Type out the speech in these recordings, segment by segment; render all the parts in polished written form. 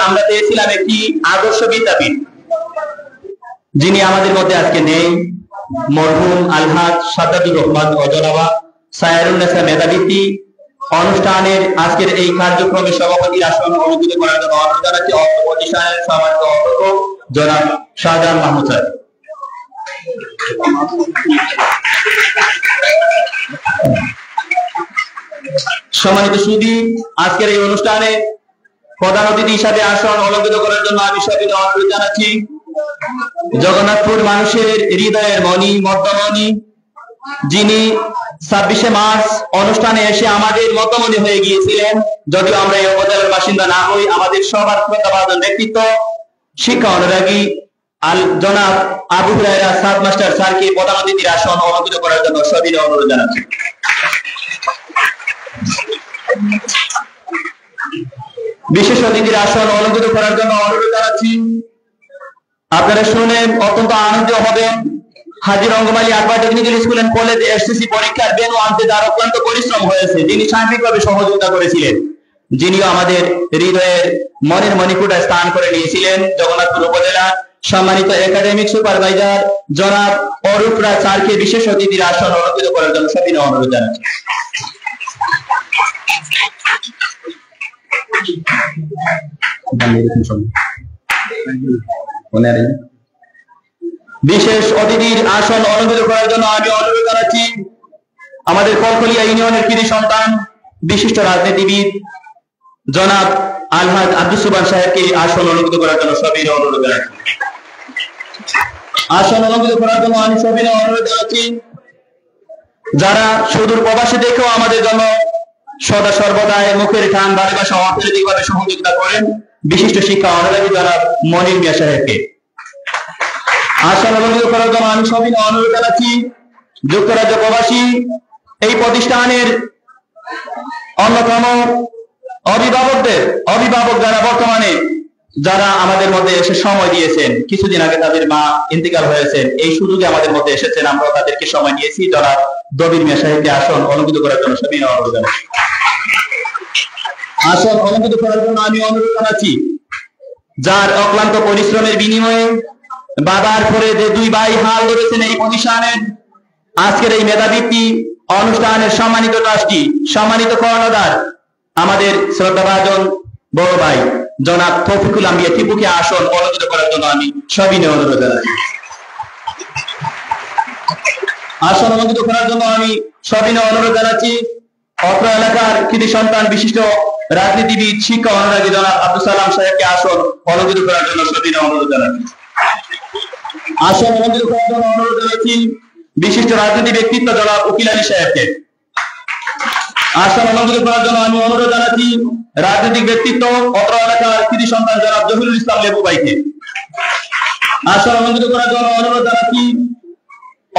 আমরা পেয়েছিলাম একটি আদর্শ বিদ্যাপীঠ, যিনি আমাদের মধ্যে আজকে নেই, মরহুম আলহাজ সাদ্দাতুর রহমান অজরাবা সায়রুন্নেসা মেধাবৃত্তি অনুষ্ঠানের আজকের এই কার্যক্রমে সভাপতির আসন অলঙ্কৃত করার জন্য অনুরোধ জানাচ্ছি অর্থ প্রতিষ্ঠানের সম্মানিত অধ্যক্ষ জনাব শাহজাহান মাহমুদ স্যার। সম্মানিত সুধী, আজকের এই অনুষ্ঠানে প্রধান অতিথি হিসাবে আসন অলঙ্কৃত করার জন্য আমি সবিনয় অনুরোধ জানাচ্ছি জগন্নাথপুর মানুষের হৃদয়ের মণি মধ্যমণি, যিনি 26শে মার্চ অনুষ্ঠানে এসে আমাদের মতমণি হয়ে গিয়েছিলেন, যদিও আমরা এই উপজেলার বাসিন্দা না হই। আমাদের সবার শ্রদ্ধাভাজন ব্যক্তিত্ব শিক্ষা অনুরাগী জনাব আবু হুরায়রা সাদ মাস্টার স্যারকে প্রধান অতিথির আসন অলঙ্কৃত করার জন্য সবিনয় অনুরোধ জানাচ্ছি। বিশেষ অতিথির আসন অলঙ্কৃত করার জন্য অনুরোধ জানাচ্ছি। আপনারা শুনে অত্যন্ত আনন্দিত হবেন, Haji Rangamali Akbar technical school and college SSC পরীক্ষার বেনু আনতে যার অক্লান্ত পরিশ্রম হয়েছে, যিনি সার্বিকভাবে সহযোগিতা করেছিলেন, যিনিও আমাদের হৃদয়ের মনের মণিকূটায় স্থান করে নিয়েছিলেন, জগন্নাথপুর উপজেলা সম্মানিত একাডেমিক সুপারভাইজার জনাব অরূপ রায় স্যারকে বিশেষ অতিথির আসন অলঙ্কৃত করার জন্য সবিনয় অনুরোধ জানাচ্ছি। বিশেষ অতিথির আসন অলঙ্কৃত করার জন্য আমি অনুরোধ জানাচ্ছি আমাদের কলকলিয়া ইউনিয়নের কৃতি সন্তান বিশিষ্ট রাজনীতিবিদ জনাব আলহাজ আব্দুস সুবহান সাহেবকে আসন অলঙ্কৃত করার জন্য সবিনয় অনুরোধ জানাচ্ছি। আসন অলঙ্কৃত করার জন্য আমি সবিনয় অনুরোধ জানাচ্ছি যারা সুদূর প্রবাসী দেখেও আমাদের জন্য সদা সর্বদাই মুখের টান বাড়ি ভাষা অর্থনৈতিকভাবে সহযোগিতা করেন, বিশিষ্ট শিক্ষা অনুরাগী জনাব মনির মিয়া সাহেবকে আসন অলঙ্কৃত করার জন্য আমি সবিনয় অনুরোধ জানাচ্ছি যুক্তরাজ্য প্রবাসী এই প্রতিষ্ঠানের অন্যতম অভিভাবক যারা বর্তমানে যারা আমাদের মধ্যে এসে সময় দিয়েছেন, কিছুদিন আগে তাদের মা ইন্তিকাল হয়েছেন, এই সুযোগে আমাদের মধ্যে এসেছেন, আমরা তাদেরকে সময় নিয়েছি। জনাব দবির মিয়া সাহেবকে আসন অলঙ্কৃত করার জন্য সবিনয় অনুরোধ জানাচ্ছি। আসন অলঙ্কৃত করার জন্য আমি অনুরোধ জানাচ্ছি যার অক্লান্ত পরিশ্রমের বিনিময়ে বাবার পরে যে দুই ভাই হাল ধরেছেন এই প্রতিষ্ঠানের আজকের এই মেধাবৃত্তি অনুষ্ঠানের সম্মানিত ট্রাস্টি, সম্মানিত কর্ণধার আমাদের শ্রদ্ধাভাজন বড় ভাই জনাব তৌফিকুল আম্বিয়া টিপুকে আসন অলঙ্কৃত করার জন্য আমি সবিনয় অনুরোধ জানাচ্ছি। আসন অলঙ্কৃত করার জন্য আমি সবিনয় অনুরোধ জানাচ্ছি অত্র এলাকার কৃতি সন্তান বিশিষ্ট রাজনীতিবিদ শিক্ষা অনুরাগী জনাব আব্দুল সালাম সাহেবকে আসন অলঙ্কৃত করার জন্য সবিনয় অনুরোধ জানাচ্ছি। আসন অলঙ্কৃত করার জন্য অনুরোধ জানাচ্ছি বিশিষ্ট রাজনীতি ব্যক্তিত্ব জনাব উকিল আলী সাহেবকে আসন অলঙ্কৃত করার জন্য আমি অনুরোধ জানাচ্ছি রাজনৈতিক ব্যক্তিত্ব অত্র এলাকার কৃতি সন্তান জনাব জহিরুল ইসলাম লেবু ভাইকে আসন অলঙ্কৃত করার জন্য অনুরোধ জানাচ্ছি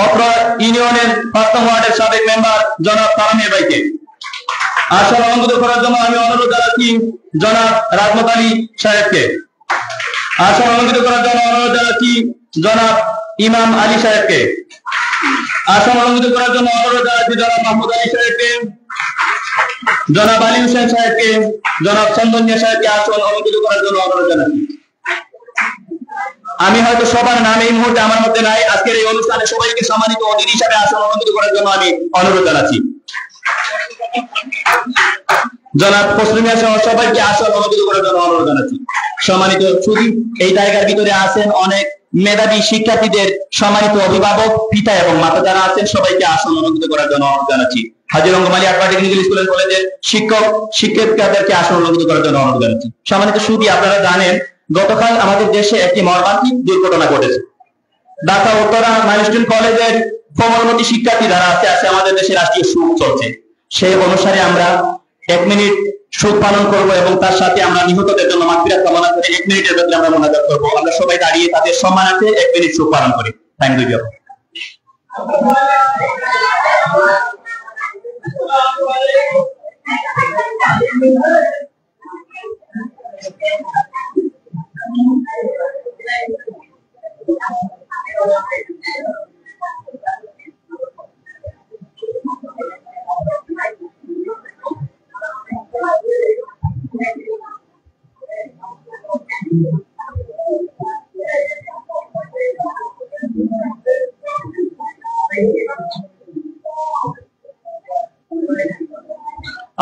অত্র ইউনিয়নের 5 নং ওয়ার্ডের সাবেক মেম্বার জনাব তারামিয়া ভাইকে আসন অলঙ্কৃত করার জন্য আমি অনুরোধ জানাচ্ছি জনাব রাজমত আলী সাহেবকে আসন অলঙ্কৃত করার জন্য অনুরোধ জানাচ্ছি জনাব ইমাম আলী সাহেবকে আসন অলঙ্কৃত করার জন্য অনুরোধ জানাচ্ছি জনাব মাহমুদ আলী সাহেবকে, জনাব আলী হোসেন সাহেবকে, জনাব চন্দনিয়া সাহেবকে আসন অলঙ্কৃত করার জন্য অনুরোধ জানাচ্ছি। আমি হয়তো সবার নাম এই মুহূর্তে আমার মধ্যে নাই, আজকের এই অনুষ্ঠানে সবাইকে সম্মানিত অতিথি হিসাবে আসন অলঙ্কৃত করার জন্য আমি অনুরোধ জানাচ্ছি। জনাব ফসলুমিয়া সহ সবাইকে আসন অলঙ্কৃত করার জন্য অনুরোধ জানাচ্ছি। সম্মানিত সুধী, এই জায়গার ভিতরে আছেন অনেক মেধাবী শিক্ষার্থীদের সম্মানিত অভিভাবক পিতা এবং মাতা যারা আছেন, সবাইকে আসন অলঙ্কৃত করার জন্য অনুরোধ জানাচ্ছি। হাজী Rangamali Akbar technical school and কলেজের শিক্ষক শিক্ষিকাদেরকে আসন অলঙ্কৃত করার জন্য অনুরোধ জানাচ্ছি। সম্মানিত সুধী, আপনারা জানেন গতকাল আমাদের দেশে একটি মর্মান্তিক দুর্ঘটনা ঘটেছে। ঢাকা উত্তরা মাইলস্টোন কলেজের কোমলমতি শিক্ষার্থী যারা আছে আমাদের দেশে রাষ্ট্রীয় শোক চলছে, সেই অনুসারে আমরা 1 মিনিট শোক পালন করব এবং তার সাথে আমরা নিহতদের জন্য মাগফিরাত কামনা করে 1 মিনিটের মধ্যে আমরা মোনাজাত করব। আমরা সবাই দাঁড়িয়ে তাদের সম্মানার্থে 1 মিনিট শোক পালন করি। Thank you.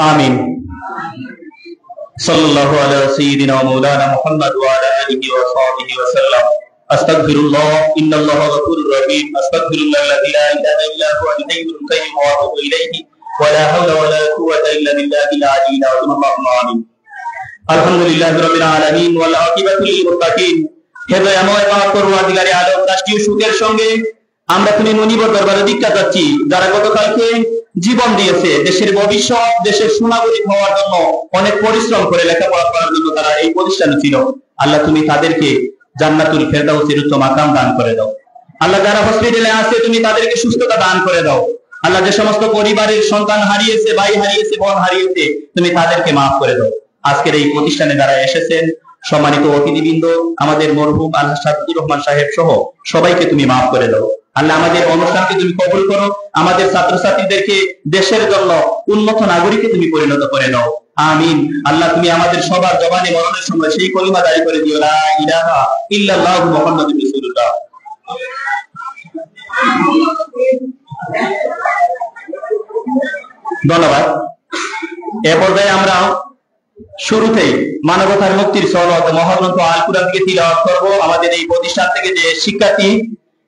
আমিন। সাল্লাল্লাহু আলা সাইয়্যিদিনা ওয়া মাওলানা মুহাম্মদ ওয়া আলা আলিহি ওয়া সাহবিহি ওয়া সাল্লাম। আস্তাগফিরুল্লাহ ইন্নাল্লাহা গফুরুর রহিম। আস্তাগফিরুল্লাহাল্লাযী লা ইলাহা ইল্লা হুয়াল হাইয়্যুল কাইয়্যুম ওয়া আতুবু ইলাইহি ওয়া লা হাওলা ওয়া লা কুওয়াতা ইল্লা বিল্লাহিল আলিয়্যিল আযীম। আমিন। আলহামদুলিল্লাহি রাব্বিল আলামিন ওয়াল আকিবাতু লিল মুত্তাকিন। হে দয়াময় পাক পরওয়ারদিগারে আলম, রাষ্ট্রীয় সুখের সঙ্গে আমরা তুমি মুনিবর দরবারে দীক্ষা চাচ্ছি, যারা গতকালকে জীবন দিয়েছে দেশের ভবিষ্যৎ, দেশের সুনাগরিক হওয়ার জন্য অনেক পরিশ্রম করে লেখাপড়া করার জন্য তারা এই প্রতিষ্ঠানে ছিল। আল্লাহ তুমি তাদেরকে জান্নাতুল ফেরদাউসের উচ্চ মাকাম দান করে দাও। আল্লাহ যারা হসপিটালে আছে তুমি তাদেরকে সুস্থতা দান করে দাও। আল্লাহ যে সমস্ত পরিবারের সন্তান হারিয়েছে, ভাই হারিয়েছে, বোন হারিয়েছে, তুমি তাদেরকে মাফ করে দাও। আজকের এই প্রতিষ্ঠানে যারা এসেছেন সম্মানিত অতিথিবৃন্দ, আমাদের মরহুম আল্লাহ সাদুর রহমান সাহেব সহ সবাইকে তুমি মাফ করে দাও। আল্লাহ আমাদের অনুষ্ঠানকে তুমি কবুল করো, আমাদের ছাত্রছাত্রীদেরকে দেশের জন্য উন্নত নাগরিকে তুমি পরিণত করে দাও। আমিন। আল্লাহ তুমি আমাদের সবার জবানে মরণের সময় সেই কলিমা জারি করে দিও, লা ইলাহা ইল্লাল্লাহু মুহাম্মাদুর রাসূলুল্লাহ। ধন্যবাদ। এ পর্যায়ে আমরা শুরুতেই মানবতার মুক্তির সনদ মহাগ্রন্থ আল কুরআন থেকে তিলাওয়াত করব। আমাদের এই প্রতিষ্ঠান থেকে যে শিক্ষার্থী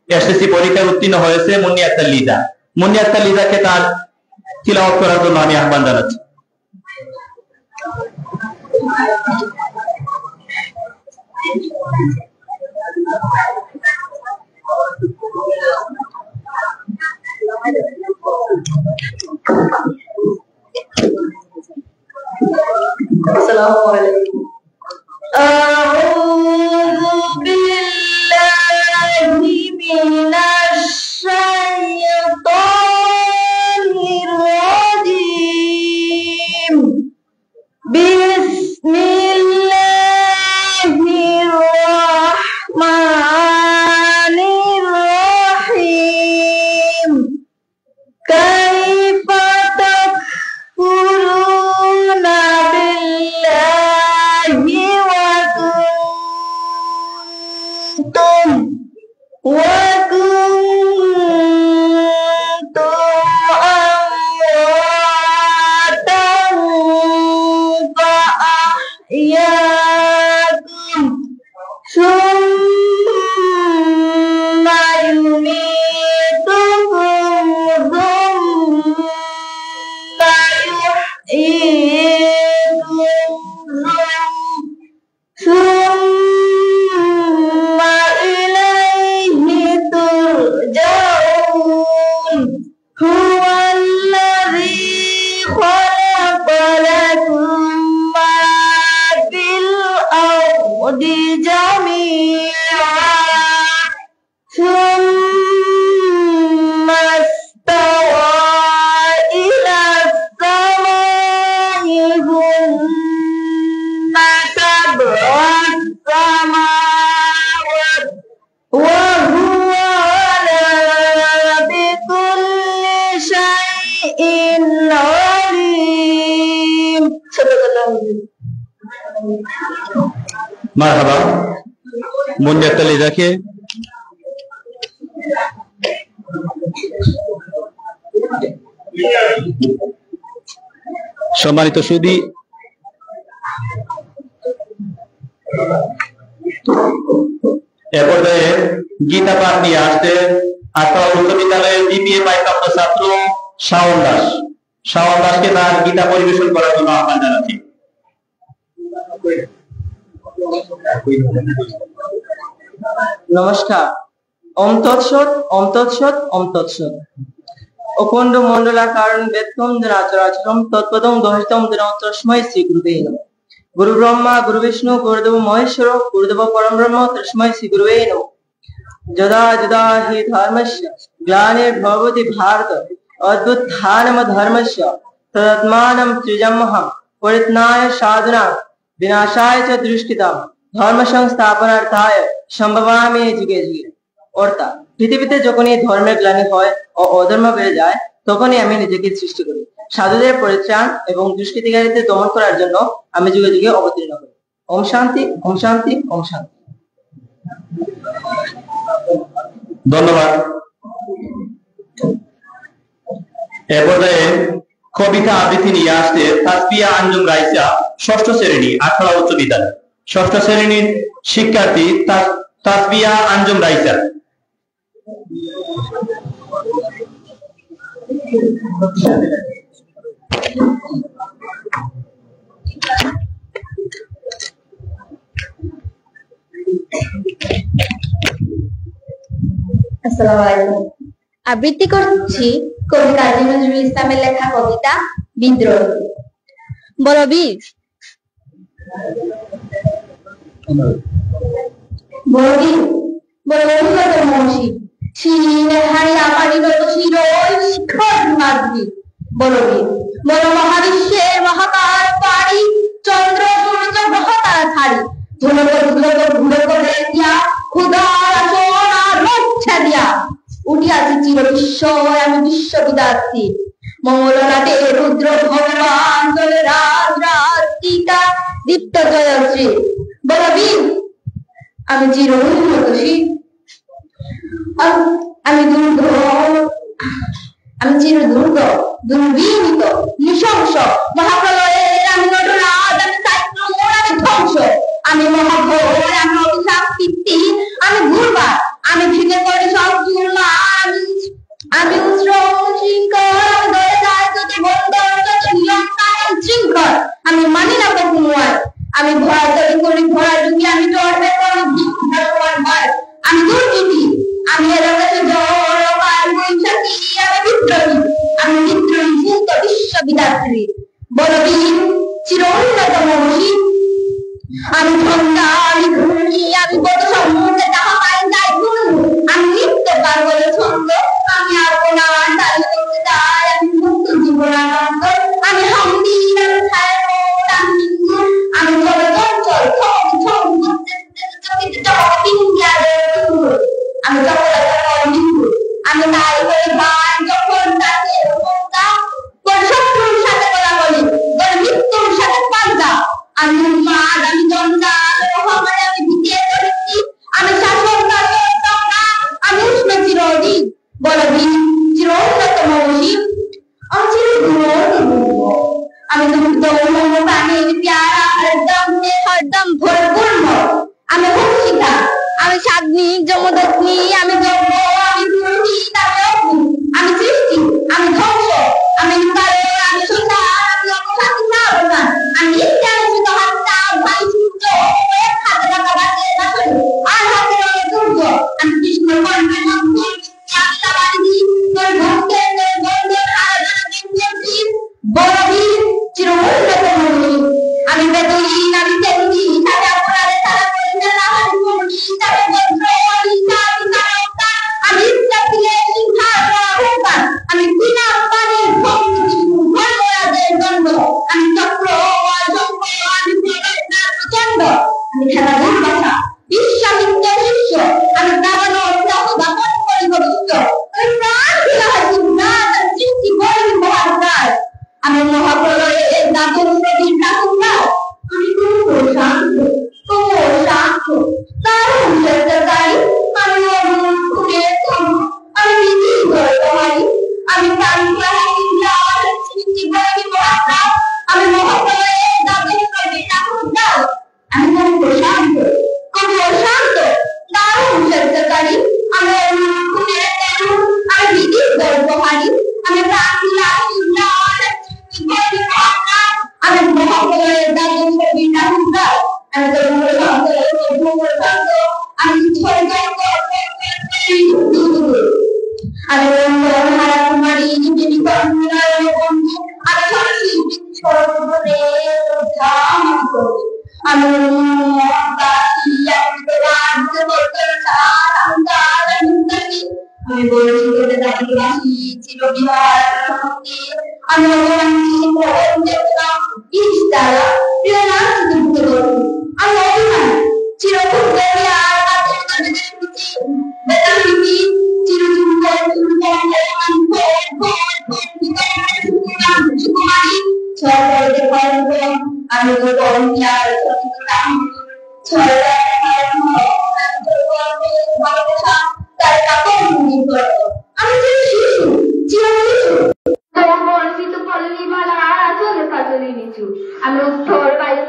এসএসসি পরীক্ষায় উত্তীর্ণ হয়েছে মুন্নি আক্তার লিজা, মুন্নি আক্তার লিজাকে তার তিলাওয়াত করার জন্য আমি আহ্বান জানাচ্ছি। আসসালামু আলাইকুম। আউযু বিল্লাহি মিনাশ শাইতানির রাজীম। বিসমিল্লাহির রাহমানির রাহিম। কাইফা তাকফুরুনা বিল্লাহি ওয়া কুনতুম আমওয়াতান فأحياكم ثم يميتكم ثم يحييكم ثم إليه ترجعون. هو الذي خلق لكم ما في الأرض جميعا ثم استوى إلى السماء هن سبع سماوات وهو على بكل شيء عليم. صدق الله العظيم. মারহাবা। মুন্নি আক্তার লিজাকে সম্মানিত সুধী, এ পর্যায়ে গীতা পাঠ নিয়ে আসতে আটপাড়া উচ্চ বিদ্যালয়ের বিবিএ পাঠ্যপ্রাপ্ত ছাত্র শাওন দাস, শাওন দাসকে তার গীতা পরিবেশন করার জন্য আহ্বান জানাচ্ছি। নমস্কার। ওম তৎসৎ, ওম তৎসৎ, ওম তৎসৎ। অখণ্ড মণ্ডলাকারণ বেদকম জনাচরাচরম তৎপদং দহিতম তস্मै শ্রী গুরুবে নমঃ। গুরু ব্রহ্মা গুরু বিষ্ণু গুরুদেব মহেশ্বর গুরুদেব পরম ব্রহ্ম তস্मै শ্রী গুরুবে নমঃ। যদা যদা হি ধর্মস্য গ্লানির্ভবতি ভারত অভ্যুত্থানম ধর্মস্য তদাত্মাनं সৃজাম্যহং পরিত্রাণায় সাধনাং বিনাশায় চ দুষ্কৃতাম ধর্ম সংস্থাপনার্থায় সম্ভবামি যুগে যুগে। অর্থাৎ পৃথিবীতে যখনই ধর্মের গ্লানি হয় ও অধর্ম বেড়ে যায় তখনই আমি নিজেকে সৃষ্টি করি। সাধুদের পরিত্রাণ এবং দুষ্কৃতিকারীদের দমন করার জন্য আমি যুগে যুগে অবতীর্ণ হই। ওম শান্তি, ওম শান্তি, ওম শান্তি। ধন্যবাদ। এ পর্যায়ে কবিতা আবৃত্তি নিয়ে আসছে তাসবিয়া আঞ্জুম রাইসা, ষষ্ঠ শ্রেণী, আখড়া উচ্চ বিদ্যালয়। ষষ্ঠ শ্রেণীর শিক্ষার্থী তাসবিয়া আঞ্জুম রাইসা। আসসালামু আলাইকুম। আবৃত্তি করছি কবি কাজী নজরুল ইসলামের লেখা কবিতা বিদ্রোহ। বলবীর বলবীর বলবীর মহর্ষি শিরিনের হাড়ি আমারই নত শিরোই শিখর মাধবী। বলবীর বল মহাবিশ্বের মহাকাশ পাড়ি চন্দ্র সূর্য গ্রহ তারা ছাড়ি ধুলো করে দিয়া ক্ষুধার আসনা রক্ষা দিয়া উঠিয়াছি চির বিস্ময় আমি বিশ্ববিদ্যার্থী মঙ্গলনাথে রুদ্র ভগবান জলে রাজ রাত্রিকা দীপ্ত জয়শ্রী। বলবীর আমি চির উন্নতশী আমি চির দুর্গ দুর্বিনীত নৃশংস মহাপ্রলয়ের আমি নটরাজ আমি সাইক্লোন আমি ধ্বংস আমি মহাঘোর আমি অভিশাপ কীর্তি আমি ঘুরবার আমি ভেঙে পড়ে সব চুরমার আমি উশৃঙ্খল আমি ধরে যায় যত বন্দর যত নিয়মকানুন শৃঙ্খল আমি মানি না কখনো আর আমি ভয় তৈরি করি ভয় ঢুকি আমি ডরবে কোনো ভগবান ভয় আমি দুর্নীতি আমি এলাকাতে জ্বর আর বৈশাখী আমি বিদ্রোহী আমি বিদ্রোহী মুক্ত বিশ্ববিদ্যার্থী। বলবীর চির উন্নত মহর্ষি আমি ঝন্ডা আমি ঘূর্ণি আমি বড় সম্মুখে যাহা পাই যাই গুণ আমি নিত্য পার্বণের ছন্দ আমি আপনার তাই করতে যাই আমি মুক্ত জীবনানন্দ আমি হামদি আমি ছায় আমি আমি চলে চঞ্চল আমি আমি তাই করে ভাই যখন তাকে শত্রুর সাথে কথা বলি মৃত্যুর সাথে পাল্টা আমি উন্মাদ আমি জঞ্জাল মহামারী আমি দ্বিতীয় চরিত্রী আমি শাসন আমি উষ্ণ চিরদিন বলবীর চির উন্নত মহর্ষি আমি চির আমি প্রাণীর প্যারা হরদম ভরপূর্ণ আমি হর্ষিতা আমি সাগ্নি যমদগ্নি আমি যজ্ঞ আমি দুর্নীতি আমি সৃষ্টি আমি ধ্বংস আমি আমি সংসার আমি অবসাদী সাবধান আমি নিত্যানুষ্ঠিত হত্যা ভাই সূর্য হাতে রাখা বাঁচে আর হাতে রঙে দুর্গ আমি কৃষ্ণ কর্মের মধ্যে আমি লাবাদি তোর ভক্তের তোর বন্ধের আরাধনা বলবীর চির উন্নত মহর্ষি আমি বেদুইন আমি তেমনি সাথে অপরাধে তারা করি না মহর্ষি সাথে বজ্র আমি ইচ্ছাতিলে সিংহার অহংকার আমি বিনা পানির ধর্মরাজের দণ্ড আমি চক্র আমি প্রচন্ড আমি খেলা দুর্বাসা বিশ্বামিত্র শিষ্য আমি দাবানো দাপন করি ভবিষ্য আমি প্রাণ ফিরা হাসি না সৃষ্টি করি মহাকার আমি মহাপ্রলয়ে দাদুর নদীর ঠাকুর আমি শান্ত তার গাড়ি আমি আমি বিধি তোমারি আমি সৃষ্টি করি মহাকার আমি মহাপ্রলয়ে দাদুর নদীর ঠাকুর আমি শান্ত শান্ত দারুণ সত্যকারী আমি আমি বিধি তোমারি আমি আমি মহাপ্রলয়ের দাদুর নদীর ঠাকুর আমি আমি আমি হারা কুমারী নিজেরই কর্মনার বন্ধু আমি সরস্বতী সর্বরে আমি আমি বলেছি তোদের দাদিবাসী চিরবিহার আমি ইস্তারা প্রিয়নাথ দুঃখ আমি অভিমান চিরকুট আর বেদান্তি চিরযুক্ত কুমারী সরকারের আমি তো আমি উত্তর বায়ু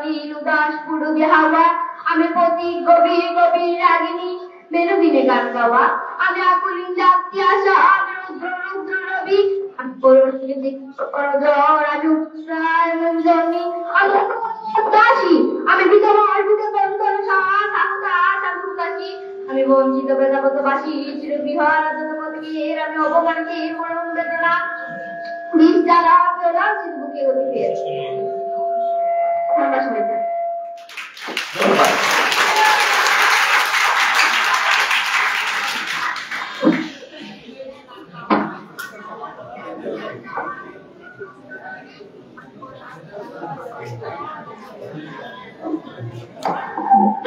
নীল উদাস পুরুগে হাওয়া, আমি প্রতি গভীর গভীর রাগিনী মেরুদিনে গান গাওয়া, আমি আকুলিন জাতি আশা, আমি রুদ্র রুদ্র রবি, আমি আমি বিধবার বুকে বন্ধন আমি বঞ্চিত বেদাবতবাসী চিরবিহার আমি অপমানকে মরণ বেদনা বিষ জ্বালা পেলা বুকে গতি পেয়েছি।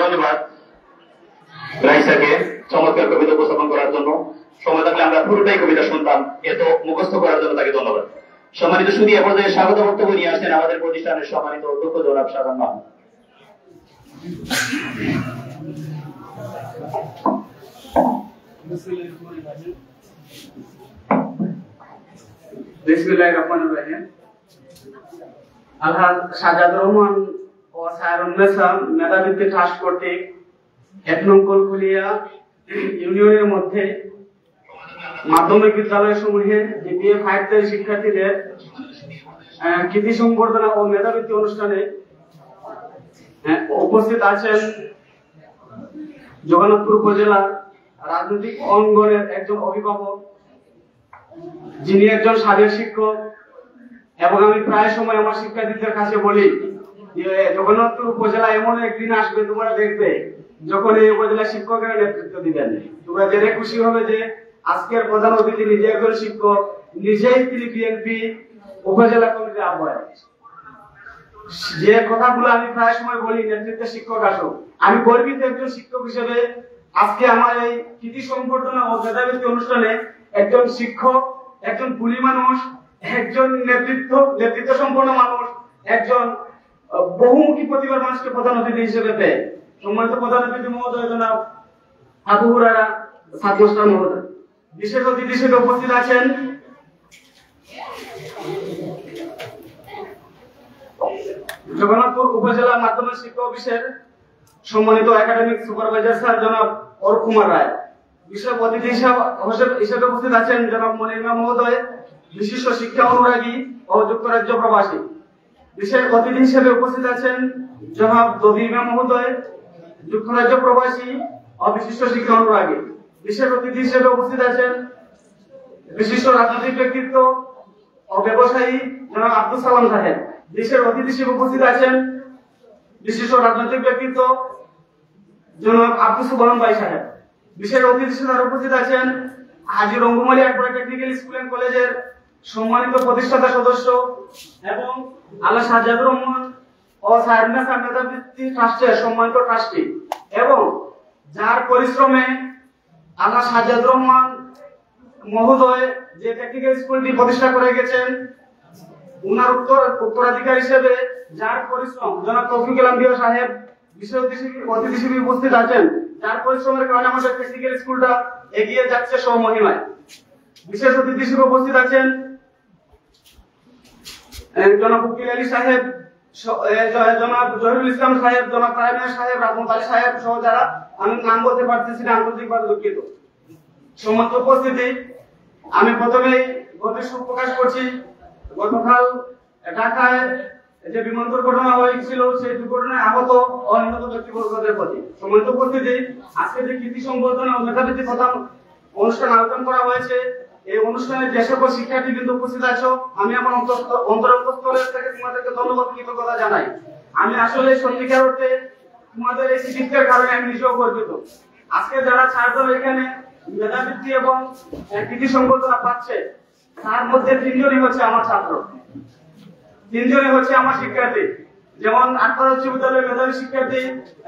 ধন্যবাদ রাইসাকে চমৎকার কবিতা উপস্থাপন করার জন্য। সময় থাকলে আমরা পুরোটাই কবিতা শুনতাম, এত মুখস্থ করার জন্য তাকে ধন্যবাদ। সম্মানিত সুধী, এ পর্যায়ে স্বাগত বক্তব্য নিয়ে আসছেন আমাদের প্রতিষ্ঠানের সম্মানিত অধ্যক্ষ জনাব শাহজাহান মাহমুদ। বিসমিল্লাহিররহমানিররহিম। আলহাজ সাজাদুর রহমান ও সায়রুন্নেসা মেধাবৃত্তি ট্রাস্ট কর্তৃক ১ নং কলকুলিয়া ইউনিয়নের মধ্যে মাধ্যমিক বিদ্যালয় সমূহে জিপিএ 5 এর শিক্ষার্থীদের কৃতি সংবর্ধনা ও মেধাবৃত্তি অনুষ্ঠানে উপস্থিত আছেন জগন্নাথপুর উপজেলার রাজনৈতিক অঙ্গনের একজন অভিভাবক, যিনি একজন সাবেক শিক্ষক, এবং আমি প্রায় সময় আমার শিক্ষার্থীদের কাছে বলি যে জগন্নাথপুর উপজেলা এমন একদিন আসবে তোমরা দেখবে যখন এই উপজেলা শিক্ষকেরা নেতৃত্ব দিবেন, তোমরা জেনে খুশি হবে যে আজকের প্রধান অতিথি নিজে একজন শিক্ষক, নিজেই তিনি বিএনপি উপজেলা কমিটির আহ্বায়ক। যে কথাগুলো আমি প্রায় সময় বলি নেতৃত্বে শিক্ষক আসুক, আমি গর্বিত একজন শিক্ষক হিসেবে আজকে আমার এই কৃতি সংবর্ধনা ও মেধাবৃত্তি অনুষ্ঠানে একজন শিক্ষক, একজন কুলি মানুষ, একজন নেতৃত্ব সম্পন্ন মানুষ, একজন বহুমুখী প্রতিভার মানুষকে প্রধান অতিথি হিসেবে পেয়ে সম্মানিত প্রধান অতিথি মহোদয় জনাব আবু হুরায়রা সাদুস্তান মহোদয়। বিশেষ অতিথি হিসেবে উপস্থিত আছেন জগন্নাথপুর উপজেলা মাধ্যমিক শিক্ষা অফিসের সম্মানিত একাডেমিক সুপারভাইজার স্যার জনাব অরূপ কুমার রায়। বিশেষ অতিথি হিসেবে উপস্থিত আছেন জনাব মনিরমা মহোদয়, বিশিষ্ট শিক্ষা অনুরাগী ও যুক্তরাজ্য প্রবাসী। বিশেষ অতিথি হিসেবে উপস্থিত আছেন জনাব দবিমা মহোদয়, যুক্তরাজ্য প্রবাসী ও বিশিষ্ট শিক্ষা অনুরাগী। বিশেষ অতিথি হিসেবে উপস্থিত আছেন বিশিষ্ট রাজনৈতিক ব্যক্তিত্ব ও ব্যবসায়ী জনাব আব্দুল সালাম সাহেব। বিশেষ অতিথি হিসেবে উপস্থিত আছেন বিশিষ্ট রাজনৈতিক ব্যক্তিত্ব জনাব আব্দুল সুবহান ভাই সাহেব। বিশেষ অতিথি হিসেবে উপস্থিত আছেন হাজী Rangamali Akbar technical school and কলেজের সম্মানিত প্রতিষ্ঠাতা সদস্য এবং আল্লাহ সাজাদুর রহমান ও সায়রুন্নেসা মেধাবৃত্তি ট্রাস্টের সম্মানিত ট্রাস্টি, এবং যার পরিশ্রমে আল্লাহ সাজাদুর রহমান মহোদয় যে টেকনিক্যাল স্কুলটি প্রতিষ্ঠা করে গেছেন, উনার উত্তরাধিকার হিসেবে যার পরিশ্রম জনাব তৌফিকুল আম্বিয়া সাহেব বিশেষ অতিথি হিসেবে উপস্থিত আছেন, যার পরিশ্রমের কারণে আমাদের টেকনিক্যাল স্কুলটা এগিয়ে যাচ্ছে স্বমহিমায়। বিশেষ অতিথি হিসেবে উপস্থিত আছেন জনাব উকিল আলী সাহেব, জনাব জহিরুল ইসলাম সাহেব, জনাব তাইমিয়া সাহেব, রাজমত আলী সাহেব সহ যারা আমি নাম বলতে পারতেছি না, আন্তরিকভাবে দুঃখিত। সম্মানিত উপস্থিতি, আমি প্রথমেই গভীর শোক প্রকাশ করছি গতকাল ঢাকায় যে বিমান দুর্ঘটনা হয়েছিল সেই দুর্ঘটনায় আহত ও নিহত ব্যক্তিবর্গদের প্রতি। সম্মানিত উপস্থিতি, আজকে যে কৃতি সংবর্ধনা ও মেধাবৃত্তি প্রদান অনুষ্ঠান আয়োজন করা হয়েছে, এই অনুষ্ঠানে যে সকল শিক্ষার্থী কিন্তু উপস্থিত আছো, আমি আমার অন্তরস্থলের থেকে তোমাদেরকে ধন্যবাদ কৃতজ্ঞতা জানাই। আমি আসলে সত্যিকার অর্থে তোমাদের এই কৃতিত্বের কারণে আমি নিজেও গর্বিত। আজকে যারা ছাত্ররা এখানে মেধাবৃত্তি এবং কৃতি সংবর্ধনা পাচ্ছে, তার মধ্যে 3 জনই হচ্ছে আমার ছাত্র, 3 জনই হচ্ছে আমার শিক্ষার্থী। যেমন আটপাড়া উচ্চ বিদ্যালয়ের মেধাবী শিক্ষার্থী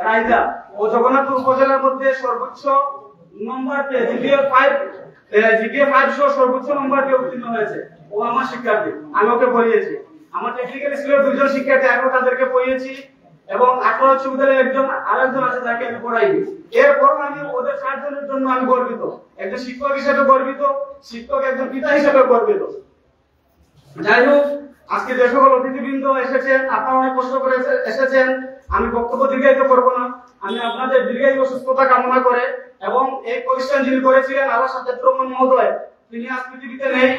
রাইজা ও জগন্নাথপুর উপজেলার মধ্যে সর্বোচ্চ নম্বর পেয়ে জিপিএ 5 সহ সর্বোচ্চ নম্বর পেয়ে উত্তীর্ণ হয়েছে, ও আমার শিক্ষার্থী। আমি ওকে পড়িয়েছি। আমার টেকনিক্যাল স্কুলের 2 জন শিক্ষার্থী, আগে তাদেরকে পড়িয়েছি এবং 18 উচ্চ বিদ্যালয়ে আরেকজন আছে যাকে আমি পড়াই। এরপর আমি ওদের 4 জনের জন্য আমি গর্বিত, একজন শিক্ষক হিসেবে গর্বিত, শিক্ষক একজন পিতা হিসেবে গর্বিত। যাই হোক, আজকে যে সকল অতিথিবৃন্দ এসেছেন, আপনারা অনেক কষ্ট করে এসেছেন, আমি বক্তব্য দীর্ঘায়িত করব না। আমি আপনাদের দীর্ঘায়ু সুস্থতা কামনা করে এবং এই প্রতিষ্ঠান যিনি করেছিলেন আল্লাহ সাজ্জাদ রহমান মহোদয়, তিনি আজ পৃথিবীতে নেই।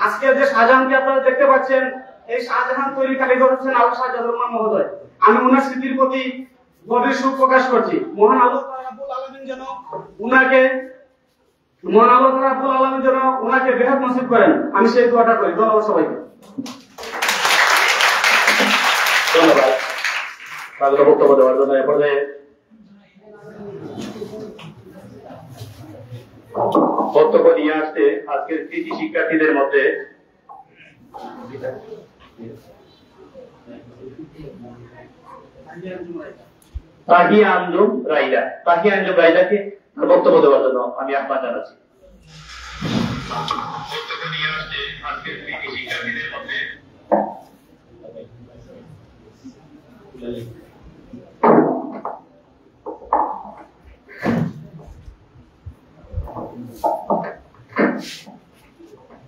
আজকে যে শাহজাহানকে আপনারা দেখতে পাচ্ছেন, এই শাহজাহান তৈরি কারিগর হচ্ছেন আল্লাহ সাজ্জাদ রহমান মহোদয়। আমি ওনার স্মৃতির প্রতি গভীর শোক প্রকাশ করছি। মহান আল্লাহ রাব্বুল আলামিন যেন ওনাকে বেহেশত নসিব করেন, আমি সেই দোয়াটা করি। ধন্যবাদ সবাইকে। ধন্যবাদ স্বাগত বক্তব্য দেওয়ার জন্য। এ পর্যায়ে বক্তব্য নিয়ে আসতে আজকের কৃষি শিক্ষার্থীদের মধ্যে তাহিয়া আঞ্জুম রাইদাকে বক্তব্য দেওয়ার জন্য আমি আহ্বান জানাচ্ছি। বক্তব্য নিয়ে আসতে আজকের কৃষি শিক্ষার্থীদের মধ্যে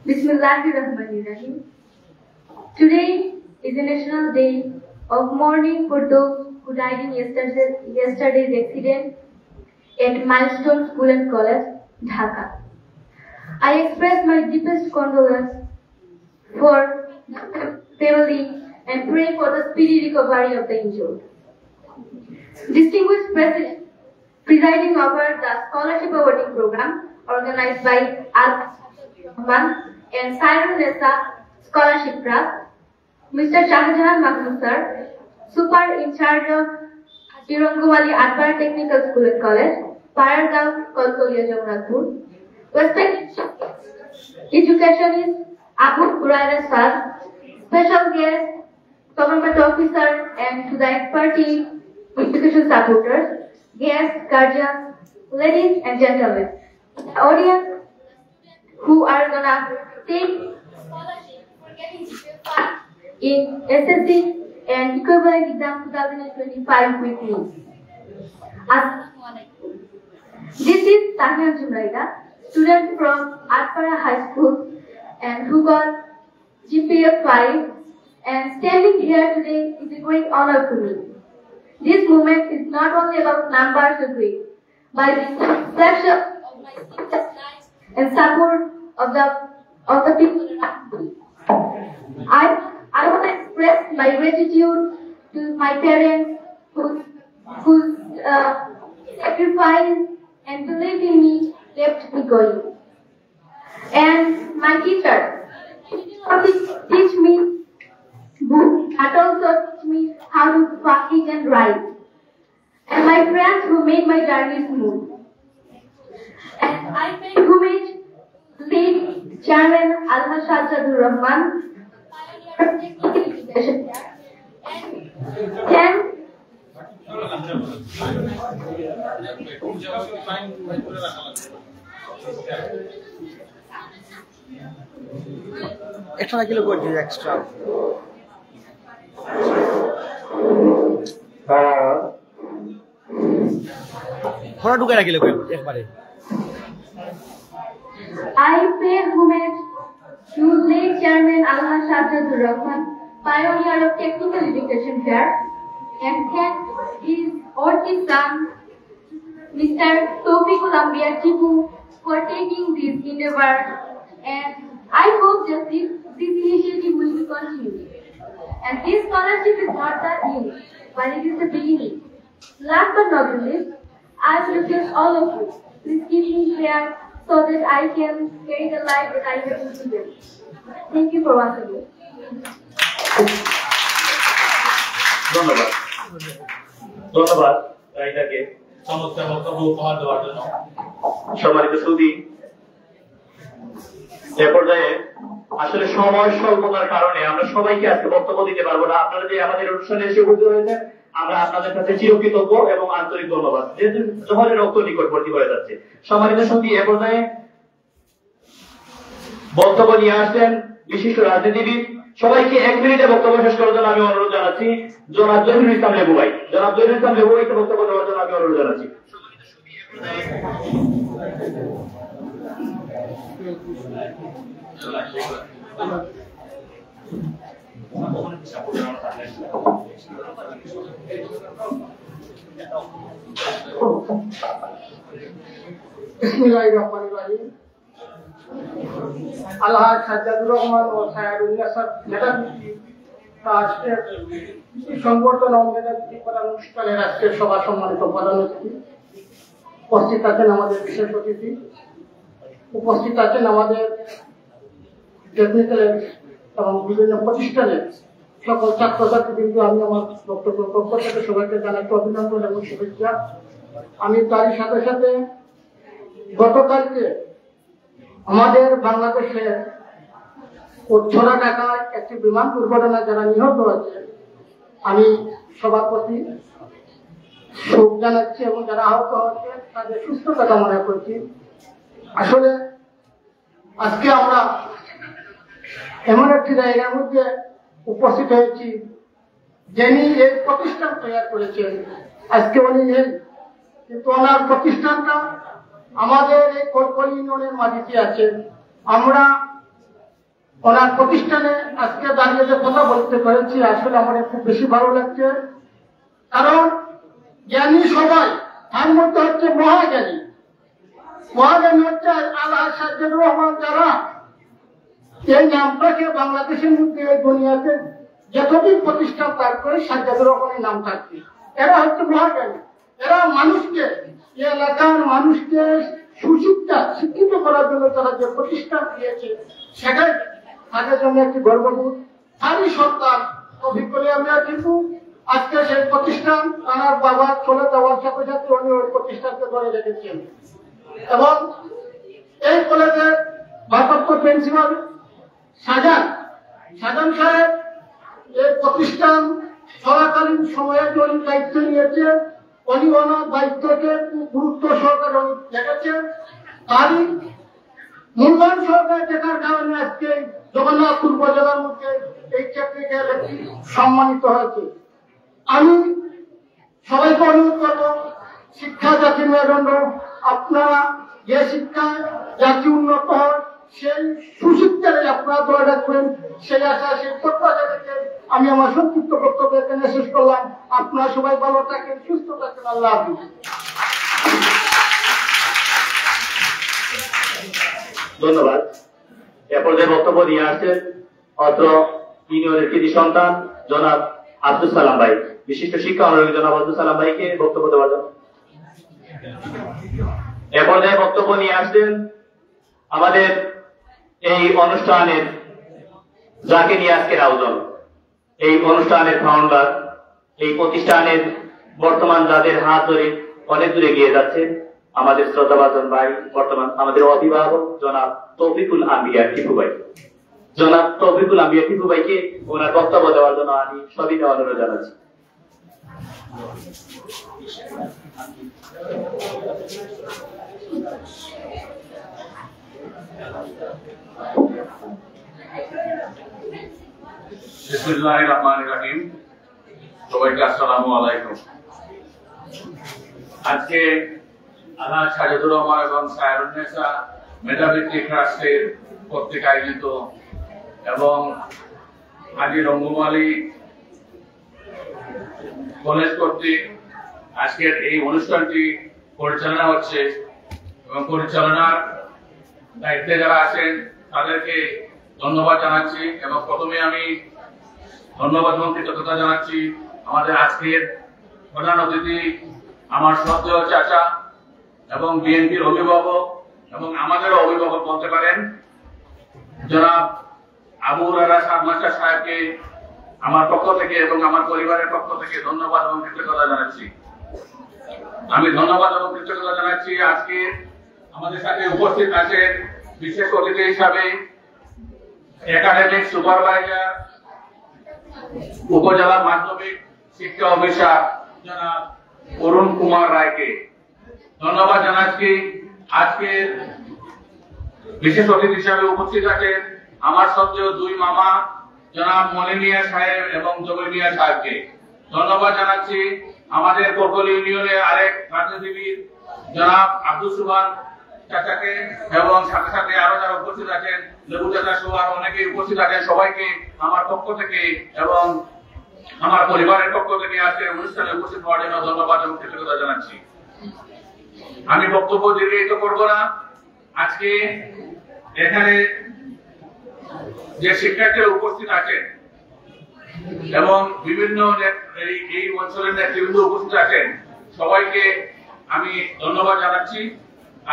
Bismillahirrahmanirrahim. Today is a national day of mourning for those who died in yesterday's accident at Milestone School and College, Dhaka. I express my deepest condolence for the family and pray for the speedy recovery of the injured. Distinguished President, presiding over the scholarship awarding program organized by Al-Rahman and Sairun-Nessa Scholarship Trust, Mr. Shahjahan Mahmood sir, Super in charge of Chirangomali Advar Technical School and College, Parargaon, Kolkolia, Jagannathpur. Respected educationist Abu Huraira sir, special guest, government officer and to the expert team, education supporters, guests, guardians, ladies and gentlemen, the audience who are gonna take scholarship for getting in SSC and equivalent exam 2025 with me. This is Tahia Junaida, student from Atpara High School and who got GPA 5, and standing here today is a great honor to me. This moment is not only about numbers or grades, but the reflection of my sleepless nights and support of the people around me. I want to express my gratitude to my parents who sacrificed and believed in me, kept me going. And my teachers teach me books, but also teach me how to practice and write. And my friends who made my journey smooth. And I pay homage to late Chairman Alha Sajjadur Rahman, pioneer of technical education here. And extra kilo করে দিই extra थोड़ा ढुका রাখিলে কই একবারে I pay homage to late Chairman Alha Sajjadur Rahman, pioneer of technical education here, and thank his orchid son, Mr. Tawfiqul Anbiya Chipu, for taking this endeavor, and I hope that this initiative will be continued. And this scholarship is not the end, but it is the beginning. Last but not least, I will request all of you, please keep me here so that I can carry the life that I have given. Thank you for watching. ধন্যবাদ রাইদাকে চমৎকার বক্তব্য উপহার দেওয়ার জন্য। সম্মানিত সুধী, এ পর্যায়ে আসলে সময় স্বল্পতার কারণে আমরা সবাইকে আজকে বক্তব্য দিতে পারবো না। আপনারা যে আমাদের অনুষ্ঠানে এসে উপস্থিত হয়েছেন, আমরা আপনাদের কাছে চিরকৃতজ্ঞ এবং আন্তরিক ধন্যবাদ, যেহেতু জোহরের রক্ত নিকটবর্তী হয়ে যাচ্ছে। সম্মানিত সুধী, এ পর্যায়ে বক্তব্য নিয়ে আসছেন বিশিষ্ট রাজনীতিবিদ সবাইকে 1 মিনিটে বক্তব্য শেষ করার জন্য আমি অনুরোধ জানাচ্ছি। জনাব জহিরুল ইসলাম লেবু ভাই, জনাব জহিরুল ইসলাম লেবু ভাইকে বক্তব্য দেওয়ার জন্য আমি অনুরোধ জানাচ্ছি। বিসমিল্লাহিররহমানিররহিম। আল্লাহ সাজ্জাদুর রহমান ও সায়াদুন্নেসার মেধাবৃত্তি রাষ্ট্রের সংবর্ধন ও মেধাবৃত্তি প্রদান অনুষ্ঠানের আজকের সভা সম্মানিত প্রধান অতিথি, উপস্থিত আছেন আমাদের বিশেষ অতিথি, উপস্থিত আছেন আমাদের টেকনিক্যাল এবং বিভিন্ন প্রতিষ্ঠানের সকল ছাত্রছাত্রীবৃন্দ। আমি আমার বক্তব্যের পক্ষ থেকে সবাইকে জানাচ্ছি অভিনন্দন এবং শুভেচ্ছা। আমি তারই সাথে সাথে গতকালকে আমাদের বাংলাদেশে উচ্ছরা ঢাকায় একটি বিমান দুর্ঘটনায় যারা নিহত হয়েছে, আমি সবার প্রতি শোক জানাচ্ছি এবং যারা আহত হয়েছে তাদের সুস্থতা কামনা করছি। আসলে আজকে আমরা এমন একটি জায়গার মধ্যে উপস্থিত হয়েছি যিনি এই প্রতিষ্ঠান তৈরি করেছেন। আজকে উনি নেই, কিন্তু ওনার প্রতিষ্ঠানটা আমাদের এই কোটকলি ইউনিয়নের মাটিতে আছে। আমরা ওনার প্রতিষ্ঠানে আজকে দাঁড়িয়ে যে কথা বলতে পেরেছি, আসলে আমার খুব বেশি ভালো লাগছে। কারণ জ্ঞানী সবাই, তার মধ্যে হচ্ছে মহাজ্ঞানী। মহাজ্ঞানী হচ্ছে আল্লাহ সাজ্জাদুর রহমান, যারা এই নামটাকে বাংলাদেশের মধ্যে এই দুনিয়াতে যতদিন প্রতিষ্ঠান তার করে সাজ্জাদুর রহমানের নাম থাকবে। এরা হচ্ছে মহাজ্ঞানী। এরা মানুষকে, এলাকার মানুষকে শিক্ষিত করার জন্য তারা যে প্রতিষ্ঠান দিয়েছে, সেটাই তাদের জন্য একটি গর্ববোধ। তারই সন্তান অভিজ্ঞতা আমরা, কিন্তু আজকে সেই প্রতিষ্ঠান তার বাবা চলে যাওয়ার সাথে সাথে উনি ওই প্রতিষ্ঠানকে ধরে রেখেছেন। এবং এই কলেজের ভারপ্রাপ্ত প্রিন্সিপাল সাজান সাহেব এই প্রতিষ্ঠান চলাকালীন সময়ে উনি দায়িত্ব নিয়েছে। উনি ওনার দায়িত্বকে গুরুত্ব সহকারে দেখেছেন। তারই মূল্যায়ন সহকারে দেখার কারণে আজকে জগন্নাথপুর উপজেলার মধ্যে এই টেকনিক্যাল সম্মানিত হয়েছে। আমি সবাইকে অনুরোধ করব, শিক্ষা জাতির মেরুদণ্ড। আপনারা যে শিক্ষায় জাতি উন্নত হয়, সেই সুশিক্ষারে আপনারা ধরে রাখবেন, সেই আশা, সেই প্রত্যাশা রেখে আমি আমার সংক্ষিপ্ত বক্তব্য এখানে শেষ করলাম। আপনারা সবাই ভালো থাকেন, সুস্থ থাকেন। আল্লাহ হাফেজ। ধন্যবাদ। এ পর্যায়ে বক্তব্য নিয়ে আসছেন অত্র ইউনিয়নের কৃতি সন্তান জনাব আব্দুল সালাম ভাই। বিশিষ্ট শিক্ষা অনুরাগী জনাব আব্দুল সালাম ভাইকে বক্তব্য দেওয়ার জন্য এ পর্যায়ে বক্তব্য নিয়ে আসছেন আমাদের এই অনুষ্ঠানের, যাকে নিয়ে আজকের আয়োজন, এই অনুষ্ঠানের ফাউন্ডার, এই প্রতিষ্ঠানের বর্তমান যাদের হাত ধরে অনেক দূরে গিয়ে যাচ্ছে, আমাদের শ্রদ্ধাভাজন ভাই, বর্তমান আমাদের অভিভাবক জনাব তৌফিকুল আম্বিয়া টিপু ভাই। জনাব তৌফিকুল আম্বিয়া টিপু ভাইকে ওনার বক্তব্য দেওয়ার জন্য আমি সবিনয় অনুরোধ জানাচ্ছি। বিসমিল্লাহির রহমানির রহিম। সবাইকে আসসালামু আলাইকুম। আজকে আল্লাহ সাজ্জাদুর রহমান এবং সায়াদুন্নেসা মেধাবৃত্তি ট্রাস্টের কর্তৃক আয়োজিত এবং হাজী রঙ্গমালী কলেজ কর্তৃক আজকের এই অনুষ্ঠানটি পরিচালনা হচ্ছে এবং পরিচালনার দায়িত্বে যারা আছেন তাদেরকে ধন্যবাদ জানাচ্ছি। এবং প্রথমে আমি ধন্যবাদ এবং কৃতজ্ঞতা জানাচ্ছি আমাদের আজকের প্রধান অতিথি, আমার শ্রদ্ধেয় চাচা এবং বিএনপির অভিভাবক এবং আমাদেরও অভিভাবক বলতে পারেন, জনাব আবু হুরায়রা মাস্টার সাহেবকে আমার পক্ষ থেকে এবং আমার পরিবারের পক্ষ থেকে ধন্যবাদ এবং কৃতজ্ঞতা জানাচ্ছি। আমি ধন্যবাদ এবং কৃতজ্ঞতা জানাচ্ছি আজকে আমাদের সাথে উপস্থিত আছেন বিশেষ অতিথি হিসাবে একাডেমিক সুপারভাইজার, উপজেলা মাধ্যমিক শিক্ষা অফিসার জনাব অরুণ কুমার রায়কে ধন্যবাদ জানাচ্ছি। আজকের বিশেষ অতিথি হিসাবে উপস্থিত আছেন আমার শ্রদ্ধেয় দুই মামা জনাব মনির মিয়া সাহেব এবং জমির মিয়া সাহেবকে ধন্যবাদ জানাচ্ছি। আমাদের কোকল ইউনিয়নের আরেক রাজনীতিবিদ জনাব আব্দুল সুবহান চাচাকে এবং সাথে সাথে আরো যারা উপস্থিত আছেন, লেবু চাচা সহ আরো অনেকে উপস্থিত আছেন, সবাইকে আমার পক্ষ থেকে এবং আমার পরিবারের পক্ষ থেকে আজকের অনুষ্ঠানে উপস্থিত হওয়ার জন্য ধন্যবাদ এবং কৃতজ্ঞতা জানাচ্ছি। আমি বক্তব্য দীর্ঘায়িত করব না। আজকে এখানে যে শিক্ষার্থীরা উপস্থিত আছেন এবং বিভিন্ন এই অঞ্চলের নেতৃবৃন্দ উপস্থিত আছেন, সবাইকে আমি ধন্যবাদ জানাচ্ছি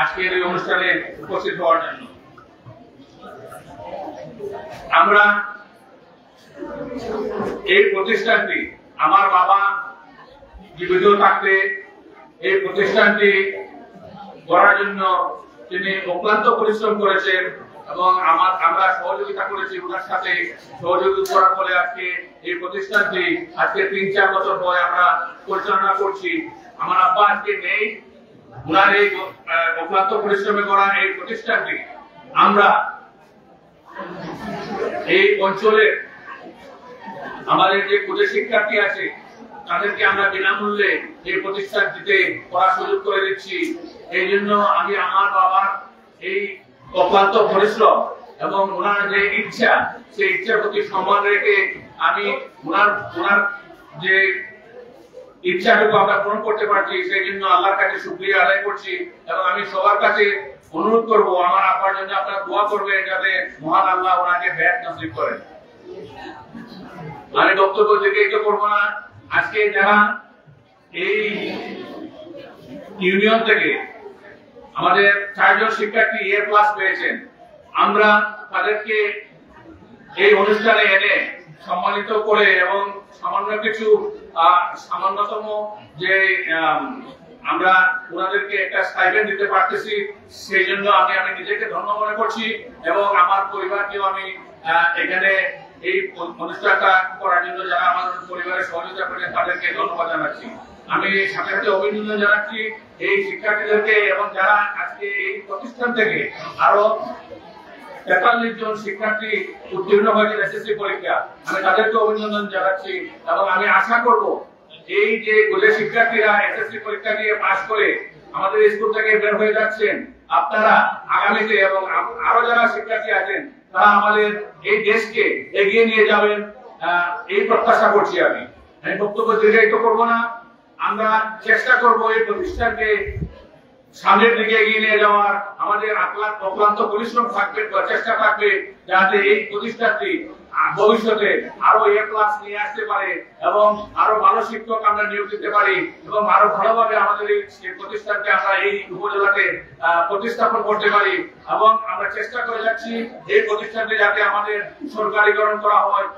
আজকের এই অনুষ্ঠানে উপস্থিত হওয়ার জন্য। আমরা এই প্রতিষ্ঠানটি, আমার বাবা জীবিত থাকতে এই প্রতিষ্ঠানটি করার জন্য তিনি অক্লান্ত পরিশ্রম করেছেন এবং আমরা সহযোগিতা করেছি ওনার সাথে। সহযোগিতা করার ফলে আজকে এই প্রতিষ্ঠানটি আজকে ৩-৪ বছর পরে আমরা পরিচালনা করছি। আমার আব্বা আজকে নেই, ওনার এই অক্লান্ত পরিশ্রমে করা এই প্রতিষ্ঠানটি আমরা এই অঞ্চলে আমাদের যে ক্ষুদে শিক্ষার্থী আছে তাদেরকে আমরা বিনামূল্যে এই প্রতিষ্ঠানটিতে পড়ার সুযোগ করে দিচ্ছি। এই জন্য আমি আমার বাবার এই অক্লান্ত পরিশ্রম এবং ওনার যে ইচ্ছা, সেই ইচ্ছার প্রতি সম্মান রেখে আমি ওনার যে ইচ্ছাটুকু আমরা পূরণ করতে পারছি সেই জন্য আল্লাহর কাছে শুকরিয়া আদায় করছি। এবং আমি সবার কাছে অনুরোধ করব, আমার আব্বার জন্য আপনারা দোয়া করবেন যাতে মহান আল্লাহ ওনাকে হায়াত নসিব করেন। আমি বক্তব্য দীর্ঘায়িত করব না। আজকে যারা এই ইউনিয়ন থেকে আমাদের 4 জন শিক্ষার্থী A+ পেয়েছেন, আমরা তাদেরকে এই অনুষ্ঠানে এনে সম্মানিত করে এবং সামান্য কিছু সামান্যতম যে আমরা ওনাদেরকে একটা স্টাইপেন্ড দিতে পারতেছি, সেই জন্য আমি নিজেকে ধন্য মনে করছি এবং আমার পরিবারকেও আমি এখানে এই অনুষ্ঠানটা করার জন্য যারা আমার পরিবারের সহযোগিতা করেন তাদেরকে ধন্যবাদ জানাচ্ছি। আমি সাথে সাথে অভিনন্দন জানাচ্ছি এই শিক্ষার্থীদেরকে এবং যারা আজকে এই প্রতিষ্ঠান থেকে আরো 43 জন শিক্ষার্থী উত্তীর্ণ হয়েছে এসএসসি পরীক্ষা, আমি তাদেরকে অভিনন্দন জানাচ্ছি এবং আমি আশা করব এই যে শিক্ষার্থীরা এসএসসি পরীক্ষা দিয়ে পাস করে আমাদের স্কুল থেকে বের হয়ে যাচ্ছেন, আপনারা আগামীতে এবং আরো যারা শিক্ষার্থী আছেন তারা আমাদের এই দেশকে এগিয়ে নিয়ে যাবেন, এই প্রত্যাশা করছি। আমি বক্তব্য দীর্ঘায়িত করব না। আমরা চেষ্টা করব এই প্রতিষ্ঠানকে সামনের দিকে এগিয়ে নিয়ে যাওয়ার। আমাদের অক্লান্ত পরিশ্রম থাকবে, চেষ্টা থাকবে যাতে এই প্রতিষ্ঠানটি ভবিষ্যতে আরো A+ নিয়ে আসতে পারে এবং আরো ভালো শিক্ষক আমরা নিয়োগ দিতে পারি এবং আরো ভালোভাবে আমাদের এই প্রতিষ্ঠানকে আমরা এই উপজেলাতে প্রতিস্থাপন করতে পারি। এবং আমরা চেষ্টা করে যাচ্ছি এই প্রতিষ্ঠানটি যাতে আমাদের সরকারিকরণ করা হয়।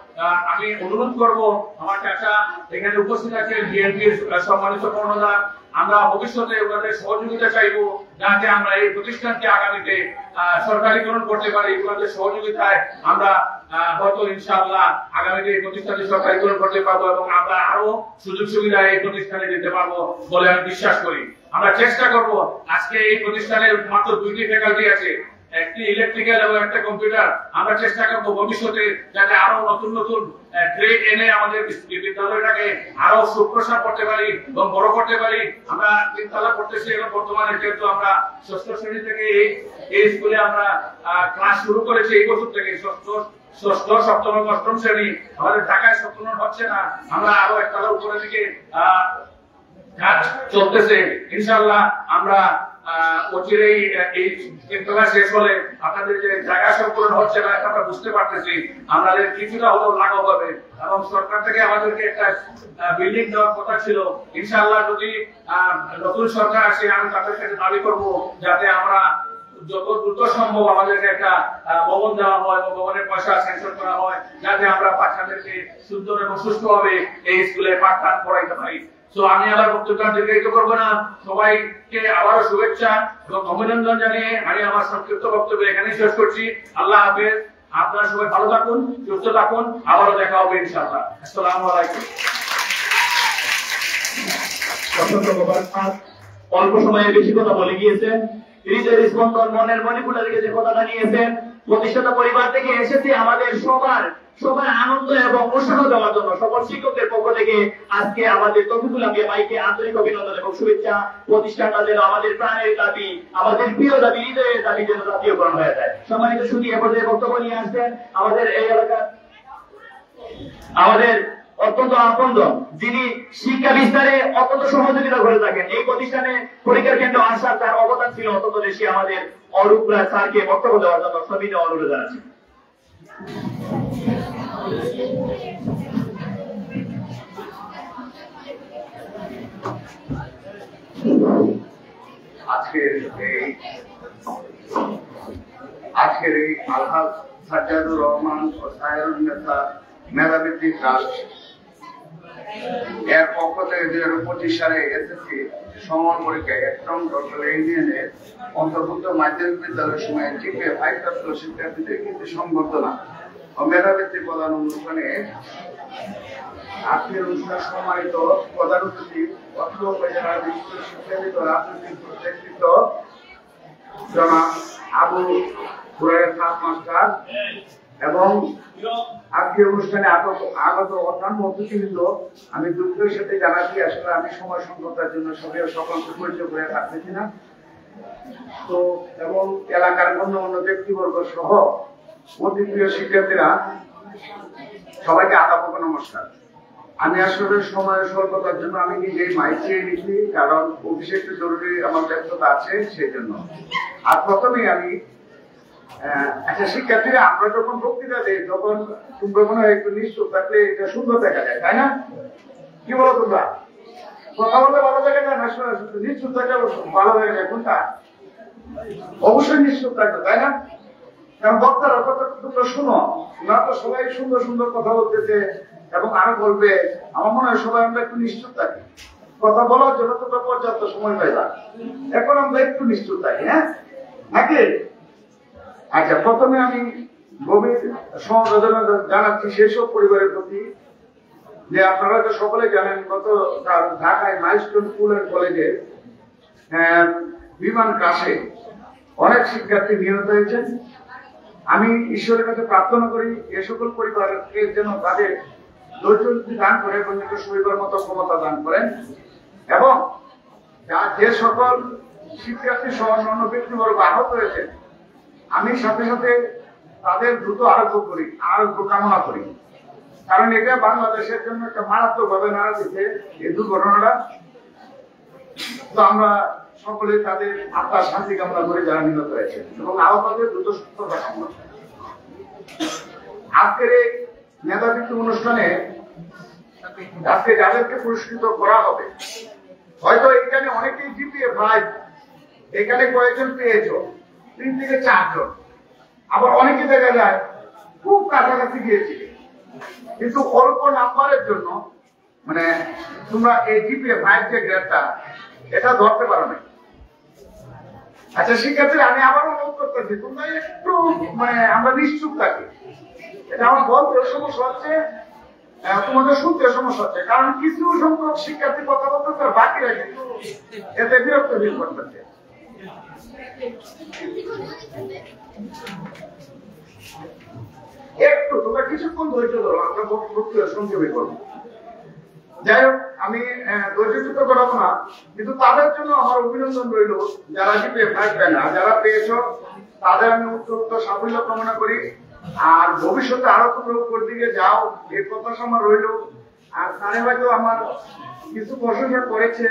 আমি অনুরোধ করব, আমার চাচা এখানে উপস্থিত আছেন, বিএনপির সম্মানিত কর্ণধার, আমরা ভবিষ্যতে ওনাদের সহযোগিতা চাইবো যাতে আমরা এই প্রতিষ্ঠানকে আগামীতে সরকারিকরণ করতে পারি। ওনাদের সহযোগিতায় আমরা হয়তো ইনশাআল্লাহ আগামীতে এই প্রতিষ্ঠানটি সরকারিকরণ করতে পারবো এবং আমরা আরো সুযোগ সুবিধা এই প্রতিষ্ঠানে দিতে পারবো বলে আমি বিশ্বাস করি। আমরা চেষ্টা করব, আজকে এই প্রতিষ্ঠানে মাত্র 2টি ফ্যাকাল্টি আছে, একটি ইলেকট্রিক্যাল এবং একটা কম্পিউটার। আমরা চেষ্টা করব ভবিষ্যতে যাতে আরো নতুন নতুন ট্রেড এনে আমাদের বিদ্যালয়টাকে আরো সুপ্রসার করতে পারি এবং বড় করতে পারি। আমরা 3 তলা করতেছি এবং বর্তমানে যেহেতু আমরা 6ষ্ঠ শ্রেণী থেকে এই স্কুলে আমরা ক্লাস শুরু করেছি, এই বছর থেকে 6ষ্ঠ, 7ম, 8ম শ্রেণী আমাদের ঢাকায় সংক্রমণ হচ্ছে না, আমরা আরো একতলা উপরের দিকে কাজ চলতেছে। ইনশাআল্লাহ আমরা অচিরেই এই চিন্তা শেষ হলে আপনাদের যে জায়গা সংকলন হচ্ছে না এটা আমরা বুঝতে পারতেছি, আমাদের কিছুটা হলেও লাঘব হবে এবং সরকার থেকে আমাদেরকে একটা বিল্ডিং দেওয়ার কথা ছিল। ইনশাআল্লাহ যদি নতুন সরকার আসে আমি তাদের কাছে দাবি করব যাতে আমরা যত দ্রুত সম্ভব আমাদেরকে একটা ভবন দেওয়া হয় এবং ভবনের পয়সা স্যাংশন করা হয় যাতে আমরা বাচ্চাদেরকে সুন্দর এবং সুষ্ঠুভাবে এই স্কুলে পাঠদান করাইতে পারি। তো আমি আবার বক্তব্য দীর্ঘায়িত করব না। সবাইকে আবারও শুভেচ্ছা এবং অভিনন্দন জানিয়ে আমি আমার সংক্ষিপ্ত বক্তব্য এখানে শেষ করছি। আল্লাহ হাফেজ। আপনারা সবাই ভালো থাকুন, সুস্থ থাকুন, আবারও দেখা হবে ইনশাআল্লাহ। আসসালামু আলাইকুম। অল্প সময়ে বেশি কথা বলে গিয়েছেন, হৃদয়ের স্পন্দন, মনের মণিপুর থেকে যে কথাটা নিয়েছেন, প্রতিষ্ঠাতা পরিবার থেকে এসেছে, আমাদের সবার সবাই আনন্দ এবং উৎসাহ দেওয়ার জন্য সকল শিক্ষকদের পক্ষ থেকে আজকে আমাদের তফিকুল আম্বিয়া ভাইকে আন্তরিক অভিনন্দন এবং শুভেচ্ছা। প্রতিষ্ঠানটা যেন আমাদের প্রাণের দাবি, আমাদের প্রিয় দাবি, হৃদয়ের দাবি যেন জাতীয়করণ হয়ে যায়। সম্মানিত সুধী, এ পর্যায়ে বক্তব্য নিয়ে আসবেন আমাদের এই এলাকার আমাদের অত্যন্ত আপনজন, যিনি শিক্ষা বিস্তারে অত্যন্ত সহযোগিতা করে থাকেন। এই প্রতিষ্ঠানে পরীক্ষার কেন্দ্র আসার তার অবদান ছিল অত্যন্ত বেশি। আমাদের অরূপ রায় স্যারকে বক্তব্য দেওয়ার জন্য সবিনয় অনুরোধ জানাচ্ছি। আজকের এই আলহাজ সাজ্জাদুর রহমান ও সায়রুন্নেসা মেধাবৃত্তি ট্রাস্ট এর পক্ষ থেকে 2025 সালে এসএসসি সমান পরীক্ষায় 1 নং ডক্টর ইউনিয়নের অন্তর্ভুক্ত মাধ্যমিক বিদ্যালয়ের সময় জিপিএ 5 প্রাপ্ত শিক্ষার্থীদের কিন্তু সংবর্ধনা ও মেধাবৃত্তি প্রদান অনুষ্ঠানে আজকের অনুষ্ঠান সম্মানিত প্রধান অতিথি অত্র উপজেলার বিশিষ্ট শিক্ষাবিদ ও রাজনৈতিক ব্যক্তিত্ব জনাব আবু হুরায়রা সাদ মাস্টার এবং আজকের অনুষ্ঠানে আগত অন্যান্য অতিথিবৃন্দ। আমি দুঃখের সাথে জানাচ্ছি আসলে আমি সময় সংকটের জন্য সকলকে পরিচয় করে রাখতেছি না তো, এবং এলাকার অন্য ব্যক্তিবর্গ সহ অতিপ্রিয় শিক্ষার্থীরা সবাইকে আদাব ও নমস্কার। আমি আসলে সময়ের স্বল্পতার জন্য আমি নিজেই মাইক চেয়ে নিচ্ছি, কারণ অফিসে একটু জরুরি আমার ব্যস্ততা আছে সেই জন্য। আর প্রথমেই আমি আচ্ছা শিক্ষার্থীরা, আমরা যখন বক্তৃতা দিই তখন তোমরা মনে হয় একটু নিশ্চুপ থাকলে এটা সুন্দর দেখা যায়, তাই না? কি বলো তোমরা? কথা বলতে ভালো দেখা যায় না? নিশ্চুপ থাকলে ভালো দেখা যায় কোনটা? অবশ্যই নিশ্চুপ থাকবে, তাই না? কারণ বক্তারা কথা তোমরা শুনো না, তো সবাই সুন্দর সুন্দর কথা বলতেছে এবং আরো বলবে। আমার মনে হয় সবাই আমরা একটু নিশ্চুপ থাকি, কথা বলার জন্য তোমরা পর্যাপ্ত সময় পাইবা। এখন আমরা একটু নিশ্চুপ থাকি, হ্যাঁ নাকি? আচ্ছা, প্রথমে আমি গভীর সমবেদনা জানাচ্ছি সেসব পরিবারের প্রতি যে আপনারা তো সকলে জানেন গত ঢাকায় মাইলস্টোন স্কুল এন্ড কলেজে বিমান ক্রাশে অনেক শিক্ষার্থী নিহত হয়েছেন। আমি ঈশ্বরের কাছে প্রার্থনা করি এ সকল পরিবারকে যেন তাদের ধৈর্য দান করে এবং শরীরের মতো ক্ষমতা দান করেন, এবং যে সকল শিক্ষার্থী সহ অন্য ব্যক্তিবর্গ আহত হয়েছে আমি সাথে সাথে তাদের দ্রুত আরোগ্য কামনা করি, কারণ এটা বাংলাদেশের জন্য একটা মারাত্মক ভাবে নাড়া দিচ্ছে এই দুর্ঘটনাটা। তো আমরা সকলে তাদের আত্মার শান্তি কামনা করে যারা নিহত হয়েছে এবং আহতদের দ্রুত সুস্থতা কামনা। আজকের এই মেধাবৃত্তি অনুষ্ঠানে আজকে যাদেরকে পুরস্কৃত করা হবে, হয়তো এখানে অনেকেই জিপিএ 5, এখানে কয়েকজন পেয়েছো 3 থেকে 4 জন, আবার অনেকে দেখা যায় খুব কাছাকাছি গিয়েছিল, কিন্তু অল্প নাম্বারের জন্য মানে তোমরা এই জিপিএ 5 যে গ্রেডটা এটা ধরতে পারো না। আচ্ছা শিক্ষার্থীরা, আমি আবার অনুরোধ করতেছি তোমরা একটু আমরা নিশ্চুপ থাকি। এটা আমার বলতে সমস্যা হচ্ছে, তোমাদের শুনতে সমস্যা হচ্ছে, কারণ কিছু সংখ্যক শিক্ষার্থী কথা বলতেছে আর বাকিরা কিন্তু এতে বিরক্ত ফিল করতেছে। একটু তোমরা কিছুক্ষণ ধৈর্য ধরো, আমরা বক্তব্য সংক্ষেপে করবো। যাই হোক, আমি ধৈর্যচ্যুত করাবো না, কিন্তু তাদের জন্য আমার অভিনন্দন রইল যারা জিপিএ 5 পেন না, যারা পেয়েছ তাদের আমি উত্তর সাফল্য কামনা করি। আর ভবিষ্যতে আরো তোমরা উপর দিকে যাও এই প্রত্যাশা আমার রইল। আর তারা হয়তো আমার কিছু প্রশংসা করেছে,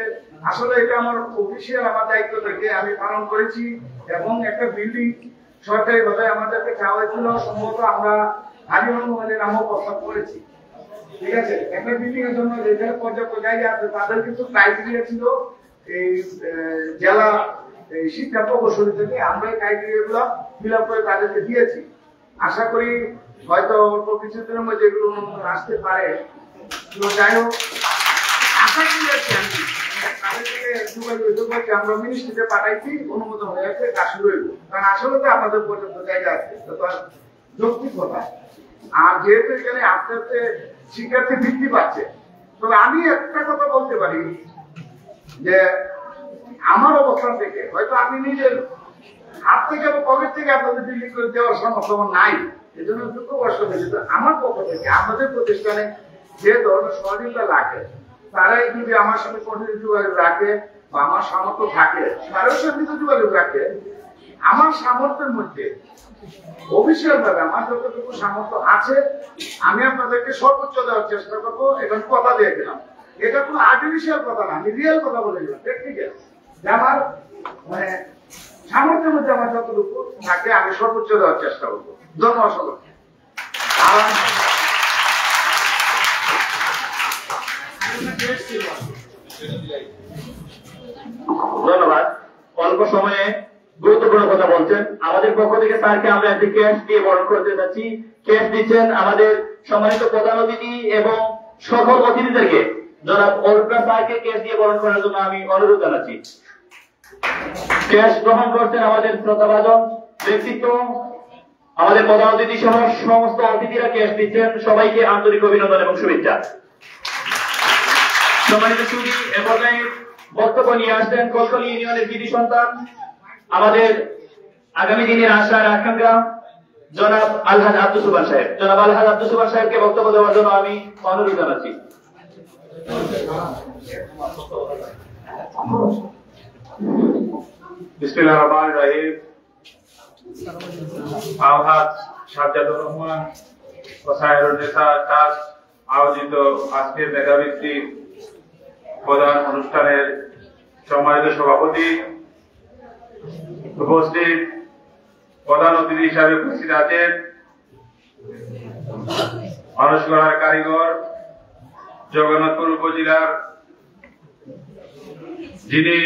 আসলে এটা আমার অফিসিয়াল আমার দায়িত্ব থেকে আমি পালন করেছি, এবং একটা বিল্ডিং সরকারি ভাবে আমাদেরকে চাওয়া হয়েছিল, সম্ভবত আমরা হাজিউর মোবাইলের নামও প্রস্তাব করেছি। ঠিক আছে, একটা বিল্ডিং এর জন্য যেখানে পর্যাপ্ত জায়গা আছে তাদের কিন্তু ক্রাইটেরিয়া ছিল এই জেলা শিক্ষা প্রকৌশলী থেকে, আমরা এই ক্রাইটেরিয়া গুলো ফিল আপ করে তাদেরকে দিয়েছি। আশা করি হয়তো অল্প কিছুদিনের মধ্যে এগুলো অনুমোদন আসতে পারে। যাই হোক, আশা করি আমরা মিনিস্ট্রিতে পাঠাইছি, অনুমোদন হয়ে গেছে, কাজ শুরু হইব। কারণ আসলে তো আমাদের পর্যন্ত জায়গা আছে, যৌক্তিক কথা। আর যেহেতু এখানে আস্তে আস্তে শিক্ষার্থী বৃদ্ধি পাচ্ছে, তবে আমি একটা কথা বলতে পারি যে আমার অবস্থান থেকে হয়তো আমি নিজের হাত থেকে পকেট থেকে আপনাদের বিল্ডিং করে দেওয়ার সামর্থ্য নাই, এই জন্য দুঃখ কষ্ট হয়েছে। আমার পক্ষ থেকে আমাদের প্রতিষ্ঠানে যে ধরনের সহযোগিতা লাগে, তারাই যদি আমার সঙ্গে কঠিন যোগাযোগ রাখে বা আমার সামর্থ্য থাকে, তারও সঙ্গে যোগাযোগ রাখে, আমার সামর্থ্যের মধ্যে অফিসিয়াল ভাবে আমার যতটুকু সামর্থ্য আছে আমি আপনাদেরকে সর্বোচ্চ দেওয়ার চেষ্টা করবো। এখন কথা দিয়ে গেলাম, এটা কোনো আর্টিফিশিয়াল কথা না, আমি রিয়েল কথা বলে গেলাম, টেকনিক্যাল। আমার মানে সামর্থ্যের মধ্যে আমার যতটুকু থাকে আমি সর্বোচ্চ দেওয়ার চেষ্টা করবো। ধন্যবাদ সকলকে। ধন্যবাদ। অল্প সময়ে গুরুত্বপূর্ণ কথা বলছেন। আমাদের পক্ষ থেকে স্যারকে আমরা একটি ক্যাশ দিয়ে বরণ করতে যাচ্ছি। ক্যাশ দিচ্ছেন আমাদের সম্মানিত প্রধান অতিথি এবং সকল অতিথিদেরকে। জনাব অরুণা স্যারকে ক্যাশ দিয়ে বরণ করার জন্য আমি অনুরোধ জানাচ্ছি। ক্যাশ গ্রহণ করছেন আমাদের শ্রদ্ধাভাজন ব্যক্তিত্ব, আমাদের প্রধান অতিথি সহ সমস্ত অতিথিরা ক্যাশ দিচ্ছেন। সবাইকে আন্তরিক অভিনন্দন এবং শুভেচ্ছা। সম্মানিত সুধী, এ পর্যায়ে বক্তব্য নিয়ে আসছেন কলকলি ইউনিয়নের কৃতি সন্তান, আমাদের আগামী দিনের আশার আকাঙ্ক্ষা জনাব আলহাজ আব্দুল সুবহান সাহেব। জনাব আলহাজ আব্দুল সুবহান সাহেবকে বক্তব্য দেওয়ার জন্য আমি অনুরোধ জানাচ্ছি। বিসমিল্লাহির রহমানির রহিম। আলহাজ সাজ্জাদুর রহমান ও সায়রুন্নেসা ট্রাস্ট আয়োজিত আজকের মেধাবৃত্তি প্রদান অনুষ্ঠানের সম্মানিত সভাপতি, উপস্থিত প্রধান অতিথি হিসাবে উপস্থিত আছেন মানুষ গড়ার কারিগর, জগন্নাথপুর উপজেলার যিনি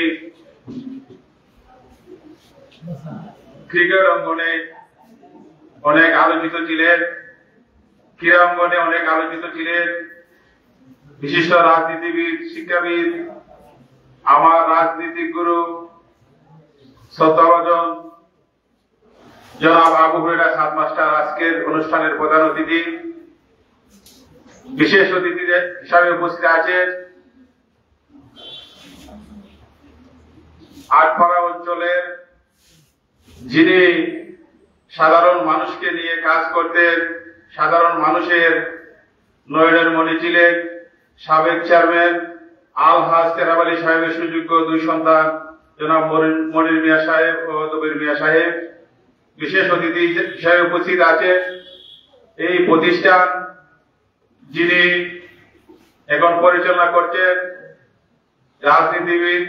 ক্রিকেট অঙ্গনে অনেক আলোচিত ছিলেন, ক্রীড়া অঙ্গনে অনেক আলোচিত ছিলেন, বিশিষ্ট রাজনীতিবিদ, শিক্ষাবিদ, আমার রাজনীতিক গুরু শ্রদ্ধাভাজন জনাব আবু হুরায়রা সাদ মাস্টার আজকের অনুষ্ঠানের প্রধান অতিথি। বিশেষ অতিথি হিসাবে উপস্থিত আছেন আটপাড়া অঞ্চলের যিনি সাধারণ মানুষকে নিয়ে কাজ করতেন, সাধারণ মানুষের নয়নের মণি ছিলেন, সাবেক চেয়ারম্যান আলহাজ তেরাব আলী সাহেবের সুযোগ্য দুই সন্তান জনাব মনির মিয়া সাহেব ও দবির মিয়া সাহেব। বিশেষ অতিথি হিসাবে উপস্থিত আছেন এই প্রতিষ্ঠান যিনি এখন পরিচালনা করছেন রাজনীতিবিদ,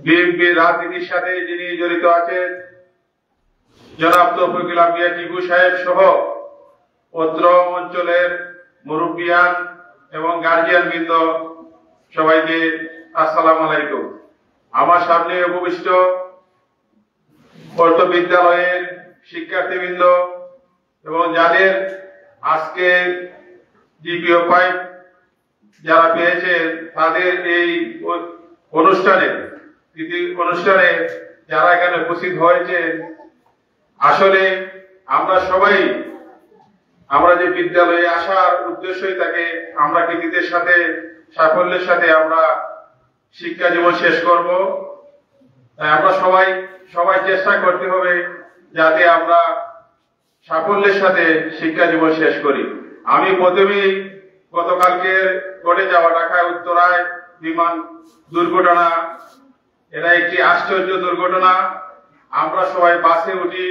বিএনপি রাজনীতির সাথে যিনি জড়িত আছেন জনাব তৌফিকুল আম্বিয়া টিপু সাহেব সহ অত্র অঞ্চলের মুরব্বিয়ান এবং গার্জিয়ান বৃন্দ, সবাইকে আসসালামু আলাইকুম। আমার সামনে উপবিষ্ট পল্ট বিদ্যালয়ের শিক্ষার্থীবৃন্দ এবং যাদের আজকে জিপিও 5 যারা পেয়েছেন তাদের এই অনুষ্ঠানে যারা এখানে উপস্থিত হয়েছে, আসলে আমরা সবাই আমরা যে বিদ্যালয়ে আসার উদ্দেশ্যই থাকে আমরা কৃতিত্বের সাথে সাফল্যের সাথে আমরা শিক্ষা জীবন শেষ করব। আমরা সবাই চেষ্টা করতে হবে যাতে আমরা সাফল্যের সাথে শিক্ষা জীবন শেষ করি। আমি প্রথমেই গতকালকে ঘটে যাওয়া ঢাকায় উত্তরায় বিমান দুর্ঘটনা, এটা একটি আশ্চর্য দুর্ঘটনা। আমরা সবাই বাসে উঠি,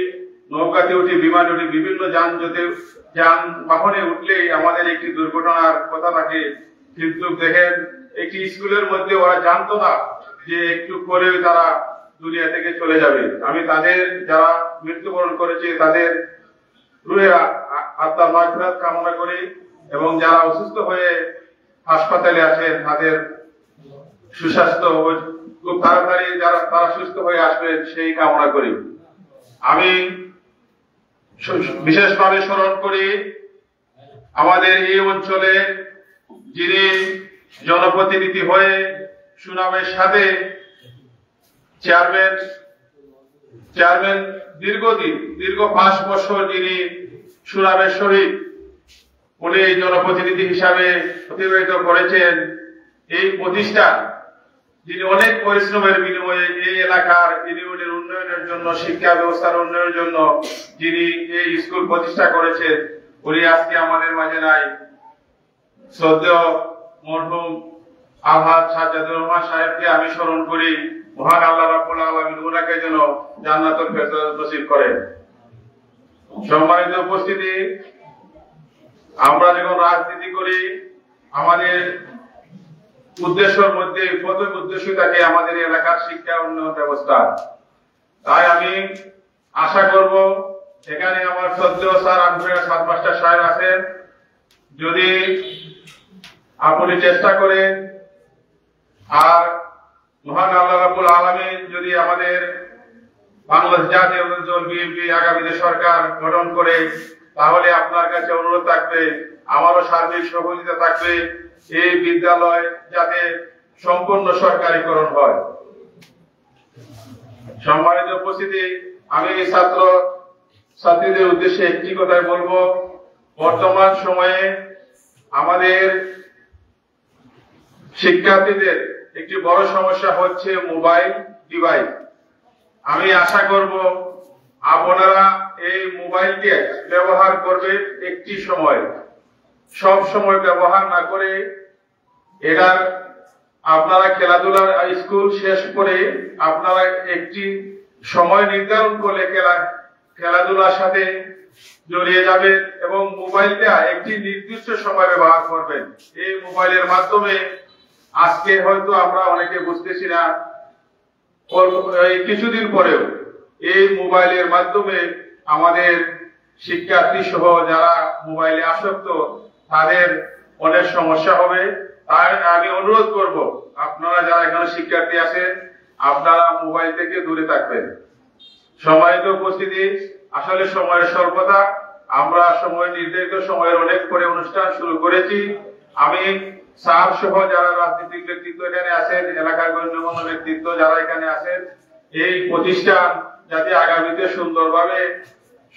নৌকাতে উঠি, বিমানে উঠি, বিভিন্ন যানবাহনে উঠলেই আমাদের একটি দুর্ঘটনার কথা থাকে। কিন্তু দেখেন একটি স্কুলের মধ্যে ওরা জানতো না যে একটু পরেই তারা দুনিয়া থেকে চলে যাবে। আমি তাদের যারা মৃত্যুবরণ করেছে তাদের রুহের আত্মার মাগফিরাত কামনা করি এবং যারা অসুস্থ হয়ে হাসপাতালে আছেন তাদের সুস্বাস্থ্য খুব তাড়াতাড়ি তারা সুস্থ হয়ে আসবেন সেই কামনা করি। আমি বিশেষভাবে স্মরণ করি আমাদের এই অঞ্চলে যিনি জনপ্রতিনিধি হয়ে সুনামের সাথে চেয়ারম্যান দীর্ঘ 5 বছর যিনি সুনামের সহিত উনি জনপ্রতিনিধি হিসাবে অতিবাহিত করেছেন। এই প্রতিষ্ঠান যিনি অনেক পরিশ্রমের বিনিময়ে এই এলাকার ইউনিয়নের উন্নয়নের জন্য, শিক্ষা ব্যবস্থার উন্নয়নের জন্য যিনি এই স্কুল প্রতিষ্ঠা করেছেন, উনি আজকে আমাদের মাঝে নাই। শ্রদ্ধেয় মরহুম আলহাজ সাজ্জাদুর রহমান সাহেবকে আমি স্মরণ করি। মহান আল্লাহ রাব্বুল আলামিন উনাকে যেন জান্নাতুল ফেরদৌস নসিব করেন। সম্মানিত উপস্থিতি, আমরা যখন রাজনীতি করি আমাদের উদ্দেশ্যের মধ্যে প্রথম উদ্দেশ্য থাকে আমাদের এলাকার শিক্ষা উন্নয়ন ব্যবস্থা। তাই আমি আশা করব এখানে আমার শ্রদ্ধেয় স্যার আনফুরা সাত মাস্টার সাহেব আছেন, যদি আপনি চেষ্টা করেন আর মহান আল্লাহ রাব্বুল আলামিন যদি আমাদের বাংলাদেশ জাতীয় দল বিএনপি আগামীতে সরকার গঠন করে, তাহলে আপনার কাছে অনুরোধ থাকবে, আমারও সার্বিক সহযোগিতা থাকবে, এই বিদ্যালয় যাতে সম্পূর্ণ সরকারিকরণ হয়। সম্মানিত উপস্থিতি, আমি ছাত্র ছাত্রীদের উদ্দেশ্যে একটি কথাই বলবো, বর্তমান সময়ে আমাদের শিক্ষার্থীদের একটি বড় সমস্যা হচ্ছে মোবাইল ডিভাইস। আমি আশা করব আপনারা এই মোবাইলটি ব্যবহার করবেন একটি সময়, সব সময় ব্যবহার না করে এটার আপনারা খেলাধুলার স্কুল শেষ করে আপনারা একটি সময় নির্ধারণ করলে খেলাধুলার সাথে জড়িয়ে যাবেন এবং মোবাইলটা একটি নির্দিষ্ট সময় ব্যবহার করবেন। এই মোবাইলের মাধ্যমে আজকে হয়তো আমরা অনেকে বুঝতেছি না, কিছুদিন পরেও এই মোবাইলের মাধ্যমে আমাদের শিক্ষার্থী সহ যারা মোবাইলে আসক্ত তাদের অনেক সমস্যা হবে। তাই আমি অনুরোধ করব আপনারা যারা এখানে শিক্ষার্থী আছেন আপনারা মোবাইল থেকে দূরে থাকবেন। সম্মানিত উপস্থিতি, আসলে সময়ের স্বল্পতা, আমরা সময় নির্ধারিত সময়ের অনেক পরে অনুষ্ঠান শুরু করেছি। আমি স্যার সহ যারা রাজনৈতিক ব্যক্তিত্ব এখানে আছেন, এলাকার গণ্যমান্য ব্যক্তিত্ব যারা এখানে আছেন, এই প্রতিষ্ঠান যাতে আগামীতে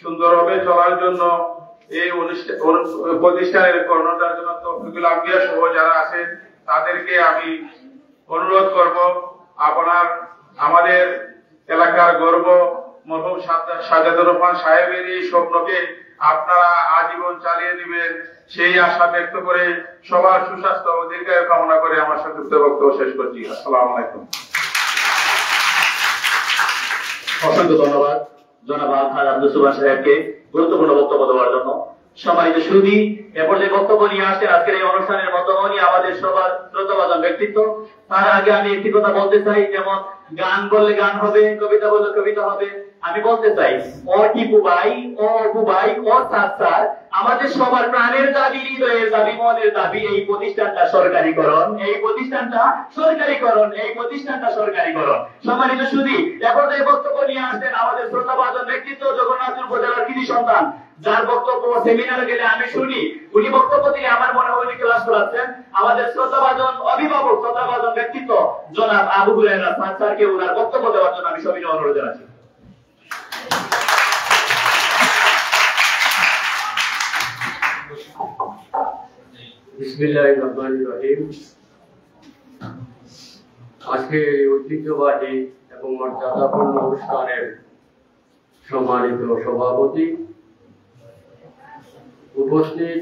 সুন্দরভাবে চলার জন্য এই প্রতিষ্ঠানের কর্ণধার জন্য তৌফিকুল আম্বিয়া সহ যারা আছেন তাদেরকে আমি অনুরোধ করব, আমাদের এলাকার গর্ব মরহুম সাজ্জাদুর রহমান সাহেবের এই স্বপ্নকে আপনারা আজীবন চালিয়ে দিবেন, সেই আশা ব্যক্ত করে সবার সুস্বাস্থ্য ও দীর্ঘায়ু কামনা করে আমার সংক্ষিপ্ত বক্তব্য শেষ করছি। আসসালামু আলাইকুম। অসংখ্য ধন্যবাদ জনাব আলহাজ আব্দুল সুবহান সাহেবকে গুরুত্বপূর্ণ বক্তব্য দেওয়ার জন্য। সম্মানিত সুধী, এরপর যে বক্তব্য নিয়ে আসছেন আজকের এই অনুষ্ঠানের মধ্যমণি আমাদের সবার শ্রদ্ধাভাজন ব্যক্তিত্ব। তার আগে আমি একটি কথা বলতে চাই, যেমন গান বললে গান হবে, কবিতা বললে কবিতা হবে। আমি বলতে চাই, ও টিপু ভাই, ও অপু ভাই, ও স্যার, আমাদের সবার প্রাণের দাবি, হৃদয়ের দাবি, মনের দাবি, এই প্রতিষ্ঠানটা সরকারিকরণ, এই প্রতিষ্ঠানটা সরকারিকরণ, এই প্রতিষ্ঠানটা সরকারিকরণ। সম্মানিত সুধী, এরপর যে বক্তব্য নিয়ে আসছেন আমাদের শ্রদ্ধাভাজন ব্যক্তিত্ব জগন্নাথপুর উপজেলার কৃতি সন্তান, যার বক্তব্য সেমিনারে গেলে আমি শুনি, উনি বক্তব্য দিয়ে আমার মনে হয় উনি ক্লাস করাচ্ছেন। আমাদের শ্রদ্ধাভাজন অভিভাবক, শ্রদ্ধাভাজন ব্যক্তিত্ব জনাব আবু হুরায়রা স্যারকে ওনার বক্তব্য দেওয়ার জন্য আমি সবিনয় অনুরোধ জানাচ্ছি। বিসমিল্লাহির রহমানির রহিম। আজকে ঐতিহ্যবাহী এবং মর্যাদাপূর্ণ অনুষ্ঠানের সম্মানিত সভাপতি, উপস্থিত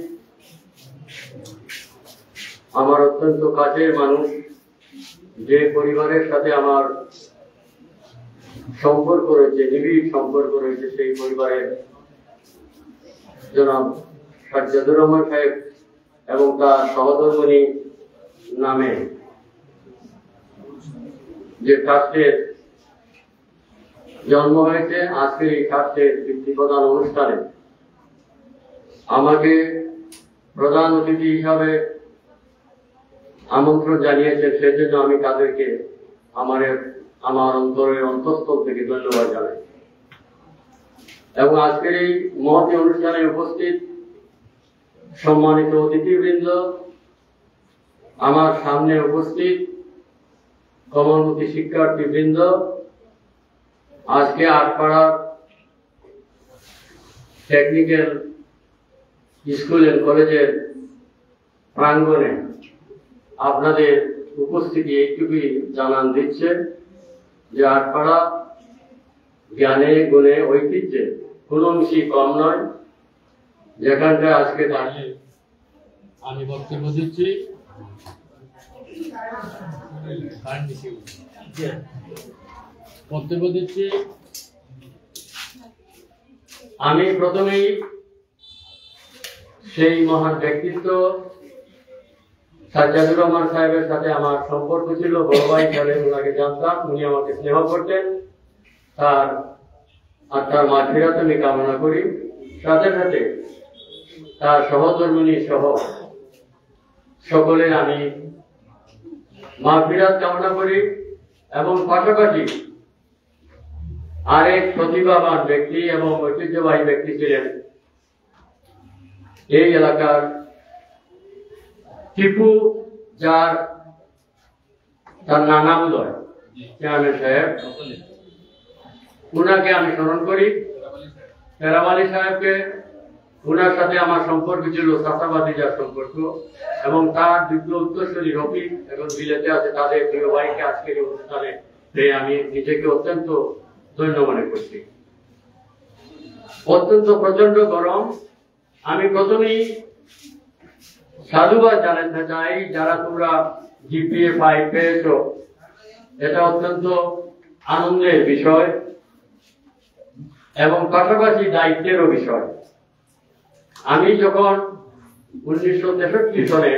আমার অত্যন্ত কাছের মানুষ, যে পরিবারের সাথে আমার সম্পর্ক রয়েছে, নিবিড় সম্পর্ক রয়েছে, সেই পরিবারের জনাব সাজ্জাদুর রহমান সাহেব এবং তার সহধর্মিণী নামে যে ট্রাস্টের জন্ম হয়েছে, আজকের এই ট্রাস্টের ভিত্তি প্রদান অনুষ্ঠানে আমাকে প্রধান অতিথি হিসাবে আমন্ত্রণ জানিয়েছেন, সেজন্য আমি তাদেরকে আমার অন্তরের অন্তঃস্থল থেকে ধন্যবাদ জানাই। এবং আজকের এই মহতী অনুষ্ঠানে উপস্থিত সম্মানিত অতিথিবৃন্দ, আমার সামনে উপস্থিত কমলমুখী শিক্ষার্থীবৃন্দ, আজকে আটপাড়া টেকনিক্যাল স্কুল এন্ড কলেজের প্রাঙ্গণে আপনাদের উপস্থিতি এইটুকুই জানান দিচ্ছে যে আটপাড়া জ্ঞানে গুণে ঐতিহ্যে কোনো অংশী কম নয়। যেখানটায় আজকে দাঁড়িয়ে আমি বক্তব্য দিচ্ছি, আমি প্রথমেই সেই মহান ব্যক্তিত্ব সাজ্জাদুর রহমান সাহেবের সাথে আমার সম্পর্ক ছিল, বড় ভাই হিসাবে ওনাকে জানতাম, উনি আমাকে স্নেহ করতেন। তার আত্মার মাগফিরাত আমি কামনা করি, সাথে সাথে তার সহধর্মিণী সহ সকলের আমি মাগফিরাত কামনা করি। এবং পাশাপাশি আরেক প্রতিভাবান ব্যক্তি এবং ঐতিহ্যবাহী ব্যক্তি ছিলেন এই এলাকার টিপু, তার নানামুদয় চেয়ারম্যান সাহেব, উনাকে আমি স্মরণ করি। ফেরাব আলী সাহেবকে, উনার সাথে আমার সম্পর্ক ছিল চাচাবাদী যার সম্পর্ক, এবং তার দ্বিতীয় উত্তরসূরি রফিক এখন বিলেতে আছে, তাদের প্রিয় ভাইকে আজকের এই অনুষ্ঠানে পেয়ে আমি নিজেকে অত্যন্ত ধন্য মনে করছি। অত্যন্ত প্রচন্ড গরম। আমি প্রথমেই সাধুবাদ জানাতে চাই যারা তোমরা জিপিএ 5 পেয়েছ, এটা অত্যন্ত আনন্দের বিষয় এবং পাশাপাশি দায়িত্বেরও বিষয়। আমি যখন 1963 সনে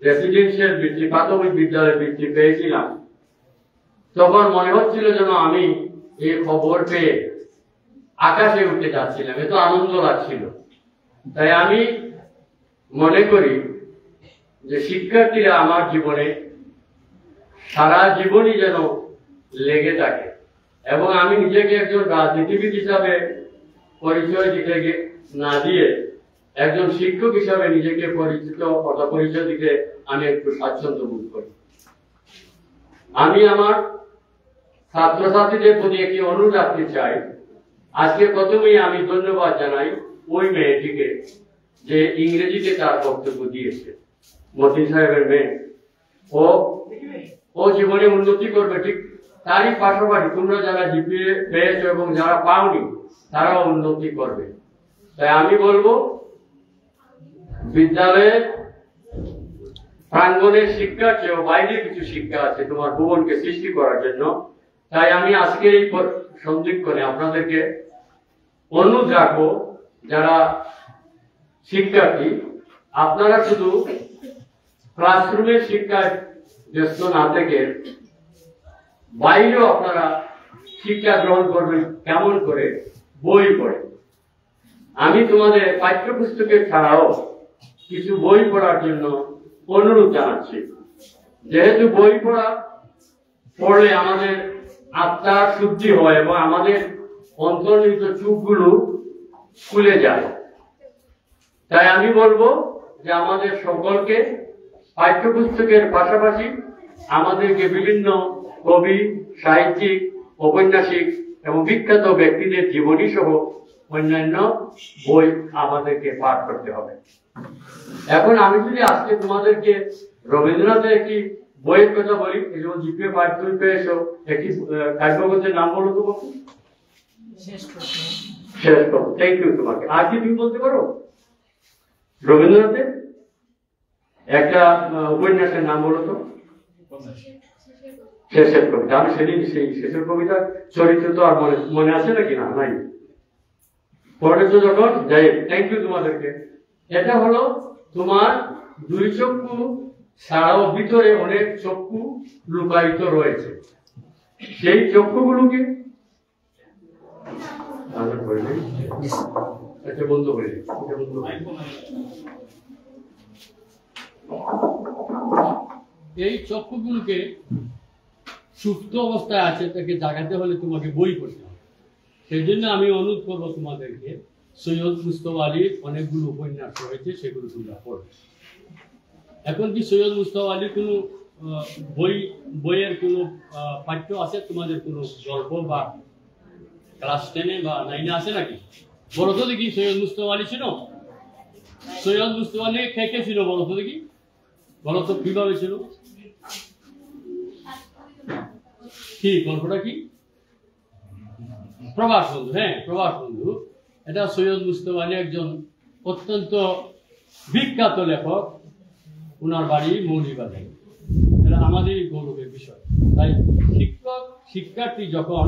রেসিডেন্সিয়াল বৃত্তি, প্রাথমিক বিদ্যালয়ের বৃত্তি পেয়েছিলাম, তখন মনে হচ্ছিল যেন আমি এই খবর পেয়ে আকাশে উঠতে যাচ্ছিলাম, এত আনন্দ লাগছিল। তাই আমি মনে করি যে শিক্ষার্থীরা আমার জীবনে সারা জীবনই যেন লেগে থাকে, এবং আমি নিজেকে একজন রাজনীতিবিদ হিসাবে পরিচয় দিতে না দিয়ে একজন শিক্ষক হিসাবে নিজেকে পরিচয় দিতে আমি একটু স্বাচ্ছন্দ্য বোধ করি। আমি আমার ছাত্রছাত্রীদের প্রতি একটি অনুরোধ রাখতে চাই। আজকে প্রথমেই আমি ধন্যবাদ জানাই ওই মেয়েটিকে যে ইংরেজিতে তার বক্তব্য দিয়েছে, মতিন সাহেবের মেয়ে। ও জীবনে উন্নতি করবে, ঠিক তারই পাশাপাশি তোমরা যারা জিপিএ পেয়েছ এবং যারা পাওনি তারাও উন্নতি করবে। তাই আমি বলবো, বিদ্যালয়ের প্রাঙ্গণের শিক্ষার চেয়েও বাইরে কিছু শিক্ষা আছে তোমার ভুবনকে সৃষ্টি করার জন্য। তাই আমি আজকে এই সন্ধিক্ষণে আপনাদেরকে অনুরোধ রাখবো, যারা শিক্ষার্থী আপনারা শুধু ক্লাসরুমের শিক্ষায় ব্যস্ত না থেকে বাইরেও আপনারা শিক্ষা গ্রহণ করবেন। কেমন করে? বই পড়ে। আমি তোমাদের পাঠ্যপুস্তকের ছাড়াও কিছু বই পড়ার জন্য অনুরোধ জানাচ্ছি। যেহেতু বই পড়লে আমাদের আত্মার শুদ্ধি হয় এবং আমাদের অন্তর্নিহিত চোখগুলো খুলে যায়। তাই আমি বলবো যে আমাদের সকলকে পাঠ্যপুস্তকের পাশাপাশি আমাদেরকে বিভিন্ন কবি, সাহিত্যিক, ঔপন্যাসিক এবং বিখ্যাত ব্যক্তিদের জীবনী সহ অন্যান্য বই আমাদেরকে পাঠ করতে হবে। এখন আমি যদি আজকে তোমাদেরকে রবীন্দ্রনাথের একটি বইয়ের কথা বলি, এই যেমন জিপিএ 5 তুমি পেয়েছো, একটি কাব্যগ্রন্থের নাম বলো তো বাপু। শেষ করো। থ্যাংক ইউ তোমাকে। আর কি তুমি বলতে পারো? রবীন্দ্রনাথের একটা উপন্যাসের নাম বলো তো। শেষের কবিতা। আমি সেদিন সেই শেষের কবিতার চরিত্র তো আর মনে আছে নাকি? না, নাই। পড়েছো যখন, যাই। থ্যাংক ইউ তোমাদেরকে। এটা হলো তোমার দুই চক্ষু ছাড়াও ভিতরে অনেক চক্ষু লুকায়িত রয়েছে। সেই চক্ষুগুলোকে বন্ধ করে এই চক্ষুগুলোকে সুপ্ত অবস্থায় আছে, তাকে জাগাতে হলে তোমাকে বই পড়তে হবে। সেই জন্য আমি অনুরোধ করবো তোমাদেরকে, সৈয়দ মুস্তফা আলীর অনেকগুলো উপন্যাস রয়েছে, সেগুলো তোমরা পড়বে। এখন কি সৈয়দ মুস্তফা আলীর কোনো বইয়ের কোনো পাঠ্য আছে? তোমাদের কোনো গল্প বা ক্লাস 10 বা 9 আছে নাকি? বলো তো দেখি, সৈয়দ মুস্তফা আলী ছিল? সৈয়দ মুস্তফা আলী কে কে ছিল বলো তো দেখি? বলো তো কিভাবে ছিল? গল্পটা কি? প্রবাস বন্ধু। হ্যাঁ, প্রবাস বন্ধু। এটা সৈয়দ মুস্তফা আলী, একজন অত্যন্ত বিখ্যাত লেখক। ওনার বাড়ি মৌলভীবাজারে। এটা আমাদেরই গৌরবের বিষয়। তাই শিক্ষার্থী যখন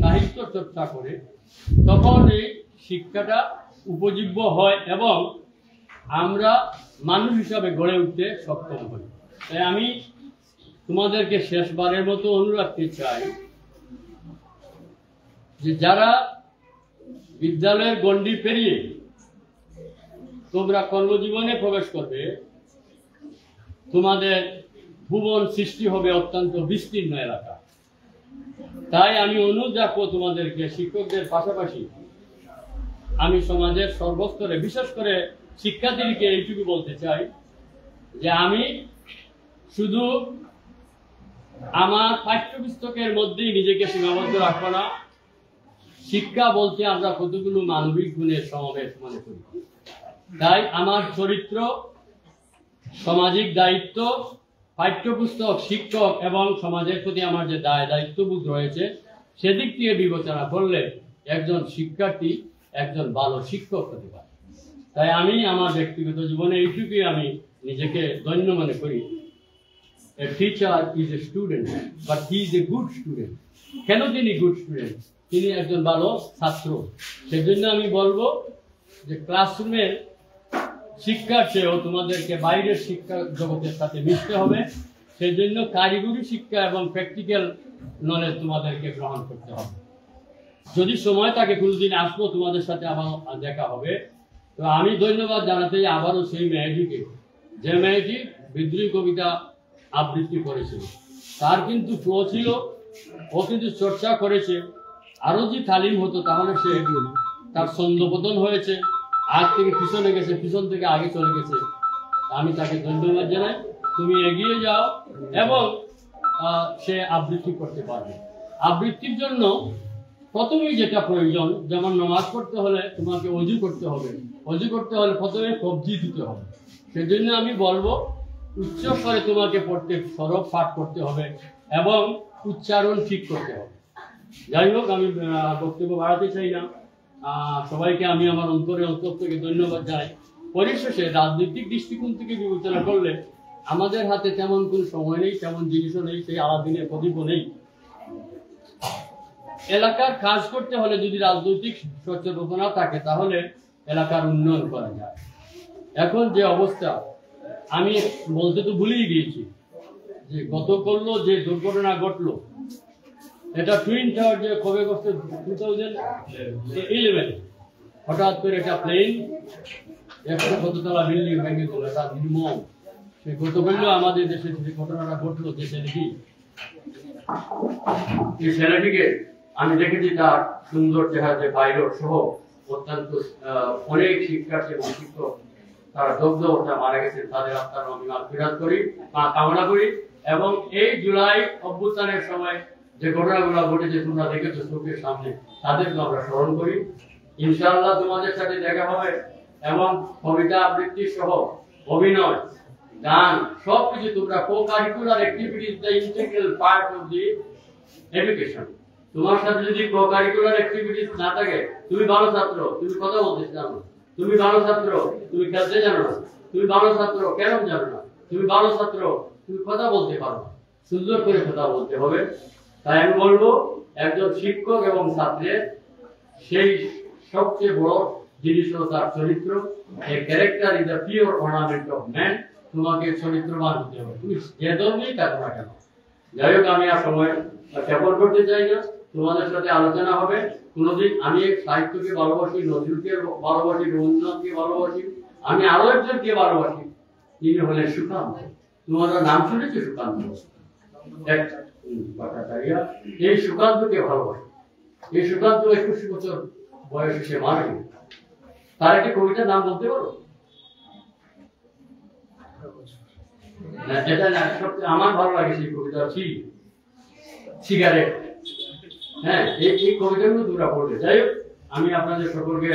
সাহিত্য চর্চা করে তখন এই শিক্ষাটা উপজীব্য হয় এবং আমরা মানুষ হিসাবে গড়ে উঠতে সক্ষম হই। তাই আমি তোমাদেরকে শেষবারের মতো অনুরোধ রাখতে চাই যে যারা বিদ্যালয়ের গণ্ডি পেরিয়ে তোমরা কর্মজীবনে প্রবেশ করবে, তোমাদের ভুবন সৃষ্টি হবে অত্যন্ত বিস্তীর্ণ এলাকা। তাই আমি অনুরোধ রাখবো তোমাদেরকে, শিক্ষকদের পাশাপাশি আমি সমাজের সর্বস্তরে, বিশেষ করে শিক্ষার্থীকে এইটুকু বলতে চাই যে আমি শুধু আমার পাঠ্যপুস্তকের মধ্যেই নিজেকে সীমাবদ্ধ রাখবো না। শিক্ষা বলতে আমরা কতগুলো মানবিক গুণের সমাবেশ মনে করি। তাই আমার চরিত্র, সামাজিক দায়িত্ব, পাঠ্যপুস্তক, শিক্ষক এবং সমাজের প্রতি আমার যে দায়িত্ববোধ রয়েছে সেদিক থেকে বিবেচনা করলে একজন শিক্ষার্থী একজন ভালো শিক্ষক হতে পারে। তাই আমি আমার ব্যক্তিগত জীবনে এইটুকুই আমি নিজেকে ধন্য মনে করি। A teacher is a student, but he is a good student. কেন তিনি গুড স্টুডেন্ট? তিনি একজন ভালো ছাত্র। সেজন্য আমি বলবো যে ক্লাসরুমের শিক্ষার চেয়েও তোমাদেরকে বাইরের শিক্ষা জগতের সাথে মিশতে হবে। সেজন্য কারিগরি শিক্ষা এবং প্র্যাকটিক্যাল নলেজ তোমাদেরকে গ্রহণ করতে হবে। যদি সময় থাকে কোনোদিন আসবো, তোমাদের সাথে আবার দেখা হবে। তো আমি ধন্যবাদ জানাতে আবারও সেই মেয়েটিকে, যে মেয়েটি বিদ্রোহী কবিতা আবৃত্তি করেছিল। তার কিন্তু ফ্লো ছিল, ও কিন্তু চর্চা করেছে। আরো যে তালিম হতো তাহলে সে তার ছন্দপতন হয়েছে, আগ থেকে পিছনে গেছে, পিছন থেকে আগে চলে গেছে। আমি তাকে ধন্যবাদ জানাই। তুমি এগিয়ে যাও এবং সে আবৃত্তি করতে পারবে। আবৃত্তির জন্য প্রথমেই যেটা প্রয়োজন, যেমন নামাজ পড়তে হলে তোমাকে অজু করতে হবে, অজু করতে হলে প্রথমে কবজি দিতে হবে। সেজন্য আমি বলবো উচ্চ স্বরে তোমাকে পড়তে, সরব পাঠ করতে হবে এবং উচ্চারণ ঠিক করতে হবে। যাই হোক, আমি বক্তব্য বাড়াতে চাই না। সবাইকে আমি আমার অন্তর থেকে ধন্যবাদ জানাই। পরিশেষে রাজনৈতিক দৃষ্টিকোণ থেকে বিবেচনা করলে আমাদের হাতে তেমন কোনো সময় নেই, তেমন জিনিসও নেই, সেই আলাদিনের প্রদীপও নেই। এলাকার কাজ করতে হলে যদি রাজনৈতিক সচেতনতা থাকে তাহলে এলাকার উন্নয়ন করা যায়। এখন যে অবস্থা, আমি বলতে তো ভুলেই গিয়েছি যে গতকাল যে দুর্ঘটনা ঘটলো, এটা টুইন টাওয়ার যে কবে ঘটছে 2011 হঠাৎ করে একটা প্লেন 100 তলা বিল্ডিং ভেঙে দিল। এটা নির্মম। সে গতকাল আমাদের দেশে যে ঘটনাটা ঘটলো, যে ছেলেটি, এই ছেলেটিকে আমি দেখেছি তার সুন্দর চেহারা, পাইলট সহ অত্যন্ত অনেক শিক্ষার্থী এবং শিক্ষক তারা দগ্ধ অবস্থায় মারা গেছেন। তাদের আত্মার আমি মাগফিরাত করি, কামনা করি। এবং এই জুলাই অভ্যুত্থানের সময় যে ঘটনাগুলো ঘটেছে তোমরা দেখেছো চোখের সামনে, তাদেরকে আমরা স্মরণ করি। ইনশাআল্লাহ তোমাদের সাথে দেখা হবে এবং কবিতা আবৃত্তি সহ অভিনয়, গান সবকিছু তোমরা co-curricular activities the integral part of the education. তোমার সাথে যদি কো-কারিকুলার অ্যাক্টিভিটিজ না থাকে, তুমি ভালো ছাত্র, তুমি কথা বলতে জানো, তুমি ভালো ছাত্র, তুমি খেলতে জানো না, তুমি ভালো ছাত্র কেন জানো না, তুমি ভালো ছাত্র, তুমি কথা বলতে পারো না। সুন্দর করে কথা বলতে হবে। তাই আমি বলবো একজন শিক্ষক এবং ছাত্রের সেই সবচেয়ে বড় জিনিস হলো তার চরিত্র। A character is the pure ornament of man. তোমাকে চরিত্রবান হতে হবে, তুমি যে ধর্মেই থাকো না কেন। যাই হোক, আমি আর সময় ক্ষেপণ করতে চাই না। তোমাদের সাথে আলোচনা হবে কোনোদিন। আমি সাহিত্যকে ভালোবাসি, নজরুলকে ভালোবাসি, রবীন্দ্রনাথকে ভালোবাসি। আমি আরো একজনকে ভালোবাসি, তিনি হলেন সুকান্ত। তোমাদের নাম শুনেছো সুকান্ত? এই সুকান্তকে ভালোবাসি। এই সুকান্ত 21 বছর বয়সে সে মারা গেল। তার একটি কবিতার নাম বলতে পারো? যেটা আমার ভালো লাগে সেই কবিতা, সিগারেট। হ্যাঁ, এই কবিতাগুলো তোমরা পড়বে। যাই হোক, আমি আপনাদের সকলকে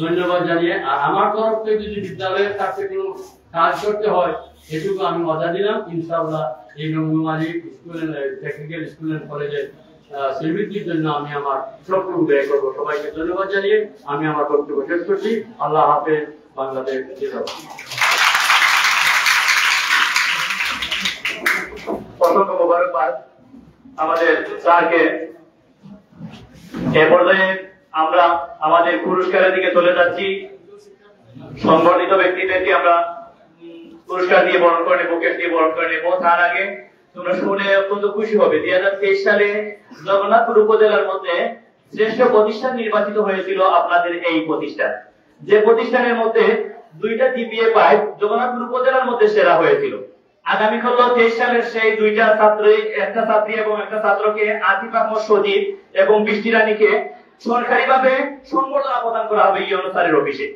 ধন্যবাদ জানিয়ে, আর আমার তরফ থেকে যদি বিদ্যালয়ের কাছে কোনো কাজ করতে হয় এটুকু আমি মজা দিলাম। ইনশাআল্লাহ এই নবকুমারী স্কুল টেকনিক্যাল স্কুল এন্ড কলেজের শ্রীবৃদ্ধির জন্য আমি আমার সবটুকু ব্যয় করবো। সবাইকে ধন্যবাদ জানিয়ে আমি আমার বক্তব্য শেষ করছি। আল্লাহ হাফেজ। বাংলাদেশ জিন্দাবাদ। অসংখ্য মোবারকবাদ আমাদের স্যারকে। এ পর্যায়ে আমরা আমাদের পুরস্কারের দিকে চলে যাচ্ছি। সংবর্ধিত ব্যক্তিদেরকে আমরা পুরস্কার দিয়ে বরণ করে নেবো, বুকে দিয়ে বরণ করে নেবো। তার আগে তোমরা শুনে অত্যন্ত খুশি হবে, 2023 সালে জগন্নাথপুর উপজেলার মধ্যে শ্রেষ্ঠ প্রতিষ্ঠান নির্বাচিত হয়েছিল আপনাদের এই প্রতিষ্ঠান। যে প্রতিষ্ঠানের মধ্যে 2টা জিপিএ পায় জগন্নাথপুর উপজেলার মধ্যে সেরা হয়েছিল। আগামীকাল 23 সালের সেই 2টা ছাত্রী, একটা ছাত্রী এবং একটা ছাত্রকে আতিফ আহমদ সজীব এবং বৃষ্টি রানীকে সরকারিভাবে সংবর্ধনা প্রদান করা হবে ইউনূস স্যারের অফিসে।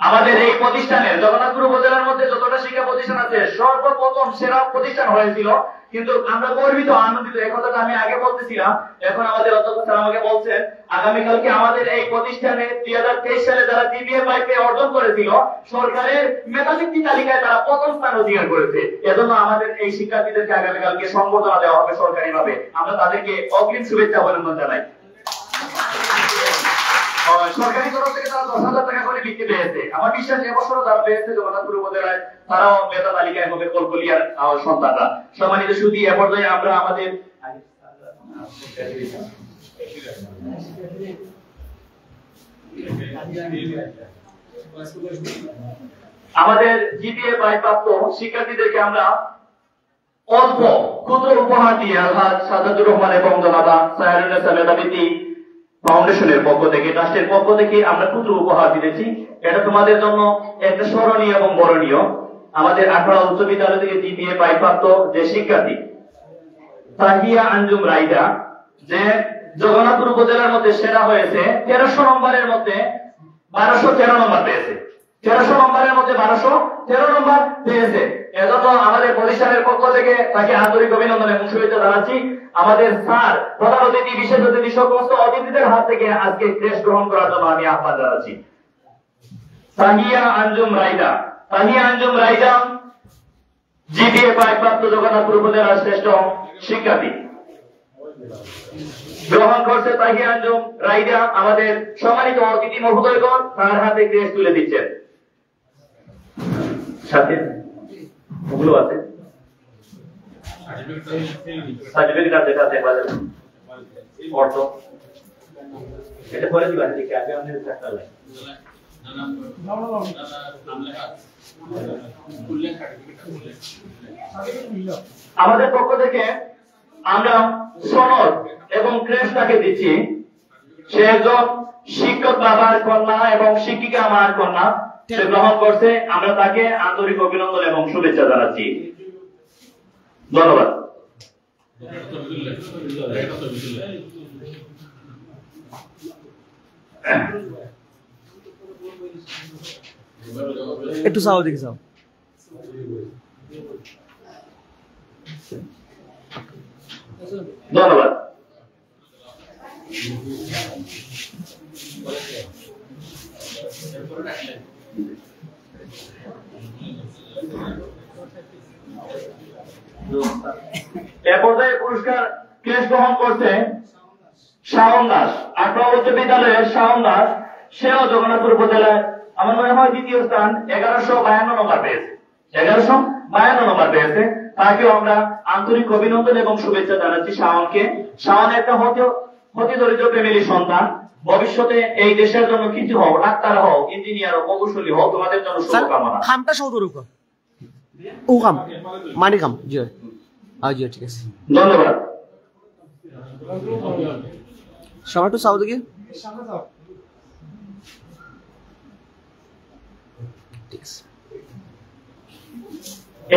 আমাদের এই প্রতিষ্ঠানের জগন্নাথপুর উপজেলার মধ্যে যতটা শিক্ষা প্রতিষ্ঠান আছে সর্বপ্রথম সেরা প্রতিষ্ঠান হয়েছিল। কিন্তু আমরা গর্বিত, আনন্দিত, এই কথাটা আমি আগে বলতেছিলাম। এখন আমাদের অধ্যক্ষ স্যার আমাকে বলছেন আগামীকালকে আমাদের এই প্রতিষ্ঠানে 2023 সালে যারা জিপিএ পাইপে অর্জন করেছিল সরকারের মেধাবৃত্তি তালিকায় তারা প্রথম স্থান অধিকার করেছে। এজন্য আমাদের এই শিক্ষার্থীদেরকে আগামীকালকে সংবর্ধনা দেওয়া হবে সরকারিভাবে। আমরা তাদেরকে অগ্রিম শুভেচ্ছা অভিনন্দন জানাই। সরকারি তরফ থেকে তারা 10,000 টাকা করে বৃত্তি পেয়েছে। আমার বিশ্বাস এবছরও যারা পেয়েছে জগন্নাথপুর উপজেলায় তারাও মেধা তালিকায় হবে কলকলিয়ার সন্তানরা। সম্মানিত সুধী, এ পর্যায়ে আমরা আমাদের জিপিএ প্রাপ্ত শিক্ষার্থীদেরকে আমরা অল্প ক্ষুদ্র উপহার দিয়ে আলহাজ সাজাদুর রহমান এবং জনাবা সায়রুন্নেসা মেধাবৃত্তি ফাউন্ডেশনের পক্ষ থেকে, ট্রাস্টের পক্ষ থেকে আমরা ক্ষুদ্র উপহার দিয়েছি। এটা তোমাদের জন্য একটা স্মরণীয় এবং বরণীয়। আমাদের 18 উচ্চ বিদ্যালয় থেকে জিপিএ প্রাপ্ত যে শিক্ষার্থী তাহিয়া আঞ্জুম রাইদা, যে জগন্নাথপুর উপজেলার মধ্যে সেরা হয়েছে, 1300 নম্বরের মধ্যে 1213 নম্বর পেয়েছে। 1300 নম্বরের মধ্যে 1213 নম্বর পেয়েছে। এজন্য আমাদের প্রতিষ্ঠানের পক্ষ থেকে তাকে আন্তরিক অভিনন্দন এবং শুভেচ্ছা জানাচ্ছি। আমাদের স্যার, প্রধান অতিথি, বিশেষ অতিথি, সমস্ত অতিথিদের হাত থেকে আজকে ক্রেস্ট গ্রহণ করার জন্য আমি আহ্বান জানাচ্ছি। তাহিয়া আঞ্জুম রাইদা, তাহিয়া আঞ্জুম রাইদা জিপিএ প্রাপ্ত জগন্নাথপুর উপজেলার শ্রেষ্ঠ শিক্ষার্থী গ্রহণ করছে তাহিয়া আঞ্জুম রাইদা। আমাদের সম্মানিত অতিথি মহোদয়গণ তার হাতে ক্রেস্ট তুলে দিচ্ছেন। সাথে ওগুলো আছে সার্টিফিকেট আছে, কাছে বাজার অর্থ এটা করে দিবা ঠিক আছে। আমি একটা লাইন আমাদের পক্ষ থেকে আমরা সনদ এবং ক্রেস্ট তাকে দিচ্ছি। সে একজন শিক্ষক বাবার কন্যা এবং শিক্ষিকা আমার কন্যা, সে গ্রহণ করছে। আমরা তাকে আন্তরিক অভিনন্দন এবং শুভেচ্ছা জানাচ্ছি। ধন্যবাদ। একটু চাও দেখে যাও। ধন্যবাদ। এ পর্যায়ে পুরস্কার ক্রেস্ট গ্রহণ করছে শাওন দাস, 18 উচ্চ বিদ্যালয়ের শাওন দাস। সেও জগন্নাথপুর উপজেলায় আমার মনে হয় দ্বিতীয় স্থান, 1152 নম্বর পেয়েছে। 1152 নম্বর পেয়েছে। তাকেও আমরা আন্তরিক অভিনন্দন এবং শুভেচ্ছা জানাচ্ছি শাওনকে। শাওন একটা অতি দরিদ্র ফ্যামিলির সন্তান। ভবিষ্যতে এই দেশের জন্য কিছু হও, ডাক্তার হও, ইঞ্জিনিয়ার হও, প্রকৌশলী হও, তোমাদের জন্য শুভকামনা। খামটা সৌদ রূপ ও কাম মানি কাম জি জি ঠিক আছে। ধন্যবাদ। সবাই একটু চাও দেখি।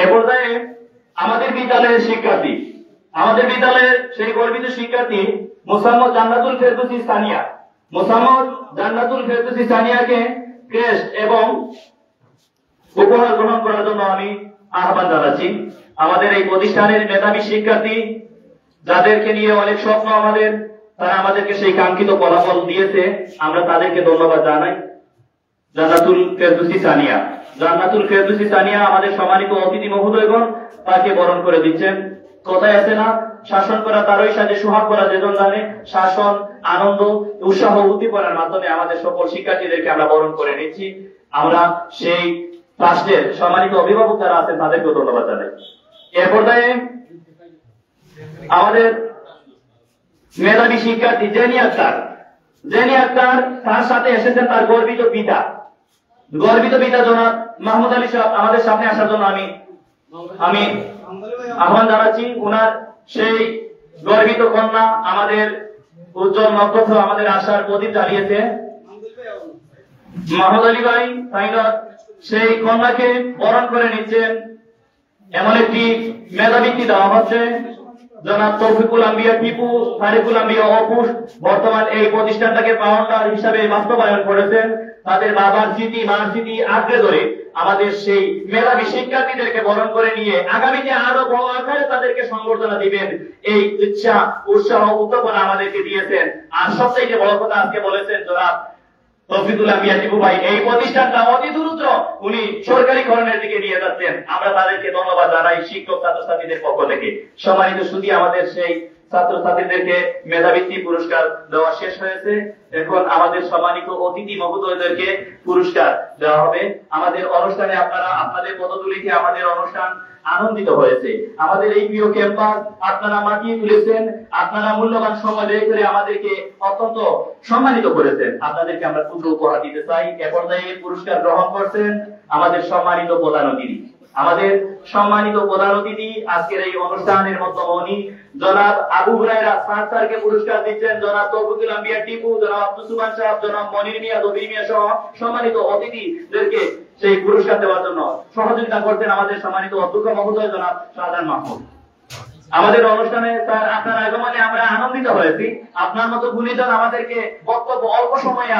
এ পর্যায়ে আমাদের বিদ্যালয়ের শিক্ষার্থী, আমাদের বিদ্যালয়ের সেই গর্বিত শিক্ষার্থী মোসাম্মদ জান্নাতুল ফেরদৌসী সানিয়া, মোসাম্মদ জান্নাতুল ফেরদৌসী সানিয়াকে ক্রেস্ট এবং উপহার গ্রহণ করার জন্য আমি আহ্বান জানাচ্ছি। আমাদের এই প্রতিষ্ঠানের মেধাবী শিক্ষার্থী, যাদেরকে নিয়ে অনেক স্বপ্ন আমাদের, তারা আমাদেরকে সেই কাঙ্ক্ষিত ফলাফল দিয়েছে। আমরা তাদেরকে ধন্যবাদ জানাই। জান্নাতুল ফেরদৌসী সানিয়া। জান্নাতুল ফেরদৌসী সানিয়া আমাদের সম্মানিত অতিথি মহোদয়গণ তাকে বরণ করে দিচ্ছেন। কথায় আছে না, শাসন করা তারই সাথে সুহাগ করা যেজন জানে। শাসন, আনন্দ, উৎসাহ, উদ্দীপনার মাধ্যমে আমাদের সকল শিক্ষার্থীদেরকে আমরা বরণ করে নিচ্ছি। আমরা সেই রাষ্ট্রের সম্মানিত অভিভাবক যারা আছেন তাদেরকেও ধন্যবাদ জানাই। এর পর্যায়ে আমাদের মেধাবী শিক্ষার্থী জেনি আক্তার। জেনি আক্তার, তার সাথে এসেছেন তার গর্বিত পিতা জনাব মাহমুদ আলী সাহেব। আমাদের সামনে আসার জন্য আমি আহ্বান জানাচ্ছি। ওনার সেই গর্বিত কন্যা আমাদের উজ্জ্বল নক্ষত্র, আমাদের আশার প্রদীপ জ্বালিয়েছে মাহমুদ আলী ভাই। সেই কন্যাকে বরণ করে নিচ্ছেন। এমন একটি মেধাবৃত্তি দেওয়া হচ্ছে জনাব তৌফিকুল আম্বিয়া টিপু, ফারিকুল আম্বিয়া অপুষ বর্তমান এই প্রতিষ্ঠানটাকে ফাউন্ডার হিসাবে বাস্তবায়ন করেছেন। তাদের বাবার স্মৃতি, মার স্মৃতি আঁকড়ে ধরে আমাদের সেই মেধাবী শিক্ষার্থীদেরকে বরণ করে নিয়ে আগামীতে আরো বড় আকারে তাদেরকে সংবর্ধনা দিবেন, এই ইচ্ছা, উৎসাহ, উদ্দীপনা আমাদেরকে দিয়েছেন। আর সবচেয়ে বড় কথা আজকে বলেছেন জনাব তৌফিকুল আম্বিয়া টিপু ভাই, এই প্রতিষ্ঠানটা অতি দ্রুত উনি সরকারিকরণের দিকে নিয়ে যাচ্ছেন। আমরা তাদেরকে ধন্যবাদ জানাই শিক্ষক ছাত্রছাত্রীদের পক্ষ থেকে। সম্মানিত শুধু আমাদের সেই ছাত্রছাত্রীদেরকে মেধাবৃত্তি পুরস্কার দেওয়া শেষ হয়েছে। এখন আমাদের সম্মানিত অতিথি মহোদয়দেরকে পুরস্কার দেওয়া হবে। আমাদের অনুষ্ঠানে আপনারা আপনাদের পদতুলিতে আমাদের অনুষ্ঠান আনন্দিত হয়েছে। আমাদের এই প্রিয় ক্যাম্পাস আপনারা মাতিয়ে তুলেছেন, আপনারা মূল্যবান সময় ব্যয় করে আমাদেরকে অত্যন্ত সম্মানিত করেছেন। আপনাদেরকে আমরা ক্ষুদ্র উপহার দিতে চাই। এ পর্যায়ে পুরস্কার গ্রহণ করছেন আমাদের সম্মানিত প্রধান অতিথি। আমাদের সম্মানিত প্রধান অতিথি আজকের এই অনুষ্ঠানের মধ্যমণি জনাব আবু হুরায়রা স্যারকে পুরস্কার দিচ্ছেন। জনাব তৌফিকুল আম্বিয়া টিপু, জনাব আব্দুল সুবহান সাহেব, জনাব মনির মিয়া, দবির মিয়া সহ সম্মানিত অতিথিদেরকে সেই পুরস্কার দেওয়ার জন্য সহযোগিতা করছেন আমাদের সম্মানিত অধ্যক্ষ মহোদয় জনাব শাহজাহান মাহমুদ। আমাদের অনুষ্ঠানে স্যার আপনার আগমনে আমরা আনন্দিত হয়েছি। আপনার মতো গুণীজন আমাদেরকে বক্তব্য অল্প সময়ে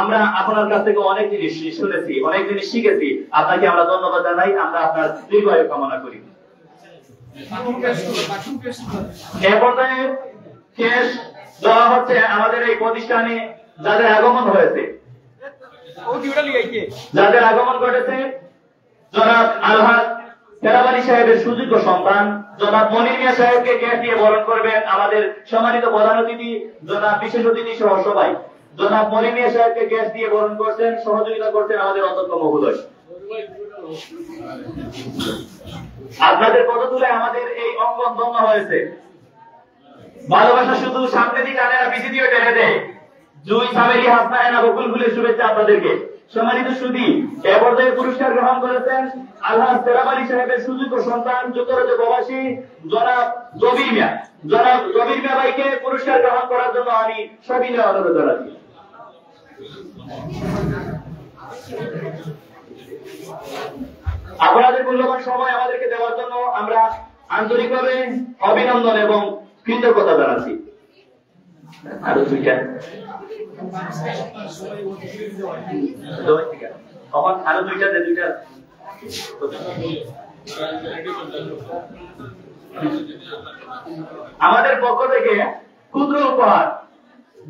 আমরা আপনার কাছ থেকে অনেক জিনিস শুনেছি, অনেক জিনিস শিখেছি। আপনাকে আমরা ধন্যবাদ জানাই। আমরা আপনার দীর্ঘায়ু কামনা করি। এ পর্যায়ে কেস দেওয়া হচ্ছে আমাদের এই প্রতিষ্ঠানে যাদের আগমন হয়েছে, যাদের আগমন ঘটেছে। জনাব আলহাজ কেরাবানি সাহেবের সুযোগ্য সন্তান জনাব মনির মিয়া সাহেবকে ক্যাশ দিয়ে বরণ করবেন আমাদের সম্মানিত প্রধান অতিথি, জনাব বিশেষ অতিথি সহ সবাই। জনাব মনির মিয়া সাহেবকে ক্যাশ দিয়ে বরণ করছেন, সহযোগিতা করছেন আমাদের অধ্যক্ষ মহোদয়। আপনাদের পদতুলে আমাদের এই অঙ্গন ধন্য হয়েছে। ভালোবাসা শুধু সামনে দিয়ে টানে না, পিছিয়ে দিয়ে টেনে দেয়। জুই সামেরি হাসনায়না বকুল ফুলের শুভেচ্ছা আপনাদেরকে। সম্মানিত সুধী, এ পর্যায়ে পুরস্কার গ্রহণ করেছেন আলহাজ কেরাবানি সাহেবের সুযোগ্য সন্তান যুক্তরাজ্য প্রবাসী জনাব জবির মিয়া। জনাব জবির মিয়া ভাইকে পুরস্কার গ্রহণ করার জন্য আমি সবিনয় অনুরোধ জানাচ্ছি। আপনাদের মূল্যবান সময় আমাদেরকে দেওয়ার জন্য আমরা আন্তরিকভাবে অভিনন্দন এবং কৃতজ্ঞতা জানাচ্ছি। আরো দুইটা আমাদের পক্ষ থেকে ক্ষুদ্র উপহার,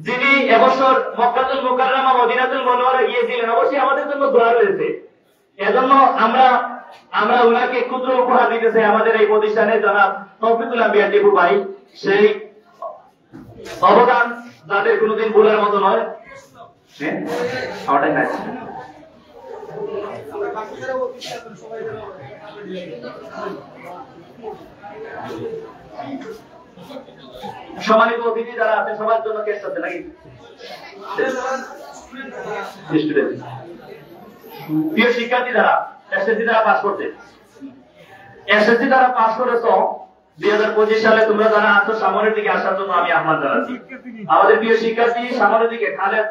যিনি এবছর মক্কাতুল মুকাররমা মদিনাতুল মুনাওয়ারা গিয়েছিলেন, অবশ্যই আমাদের জন্য দোয়া রয়েছে। এজন্য আমরা ওনাকে ক্ষুদ্র উপহার দিতে চাই আমাদের এই প্রতিষ্ঠানে জনাব তৌফিকুল আম্বিয়া টিপু ভাই। সেই অবদান যাদের কোনোদিন ভুলার মতো নয়। সম্মানিত অতিথি যারা আছে সবার জন্য কেস আছে নাকি? প্রিয় শিক্ষার্থী যারা এসএসসি যারা পাস করছে, এসএসসি যারা পাস করেছো 2025 সালে তোমরা যারা আছো সামনের দিকে আসার জন্য আমি আহ্বান জানাচ্ছি। আমাদের প্রিয় শিক্ষার্থী সামনের দিকে খালেদ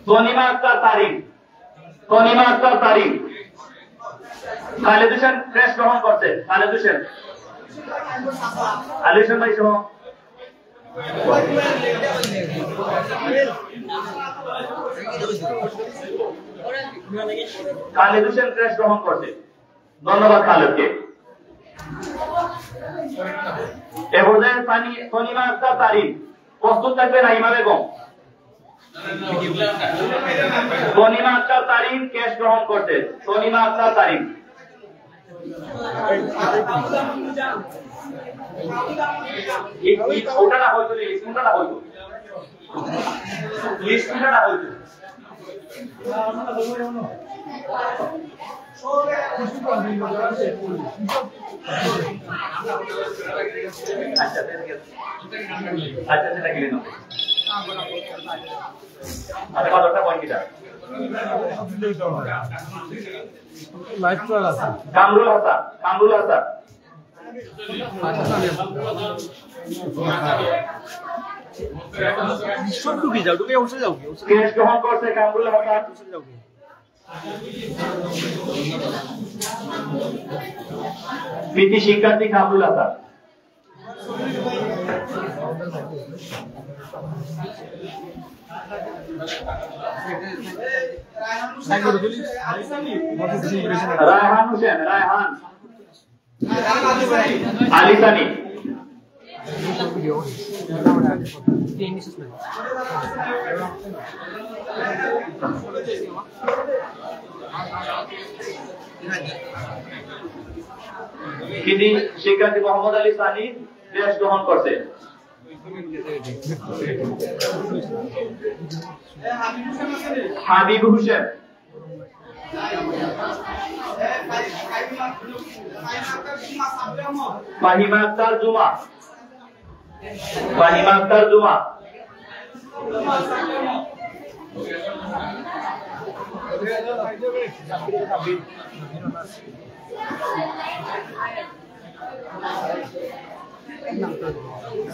তনিমা আক্তার তারিক, তনিমা আক্তার তারিক, খালেদ হোসেন ক্রেশ গ্রহণ করছে। খালেদ হোসেন, আলী হোসেন ভাই সহ খালেদ হোসেন ক্রেশ গ্রহণ করছে। ধন্যবাদ খালেদকে। এ পর্যায়ে তনিমা আক্তার তারিন প্রস্তুত থাকবে রাহিমা বেগম। তনিমা আক্তার তারিন কেস গ্রহণ করতে। তনিমা আক্তার তারিন ওটা না হইতো লিস্টটা না হইতো লিস্টটা না হইতো আচ্ছা সেটা গেলে না আরে কতটা পয়েন্ট কিটা লাইভ চল আছে কামরুল হাসান কেস গ্রহণ করছে কামরুল হাসান। কৃতি শিক্ষার্থী কামরুল হাসান। রায়হান হোসেন আলী সানি। কৃতি শিক্ষার্থী মোহাম্মদ আলী সানি দেশ গ্রহণ করছে। হাবিব হোসেন। ফাহিমা আক্তার জুমা।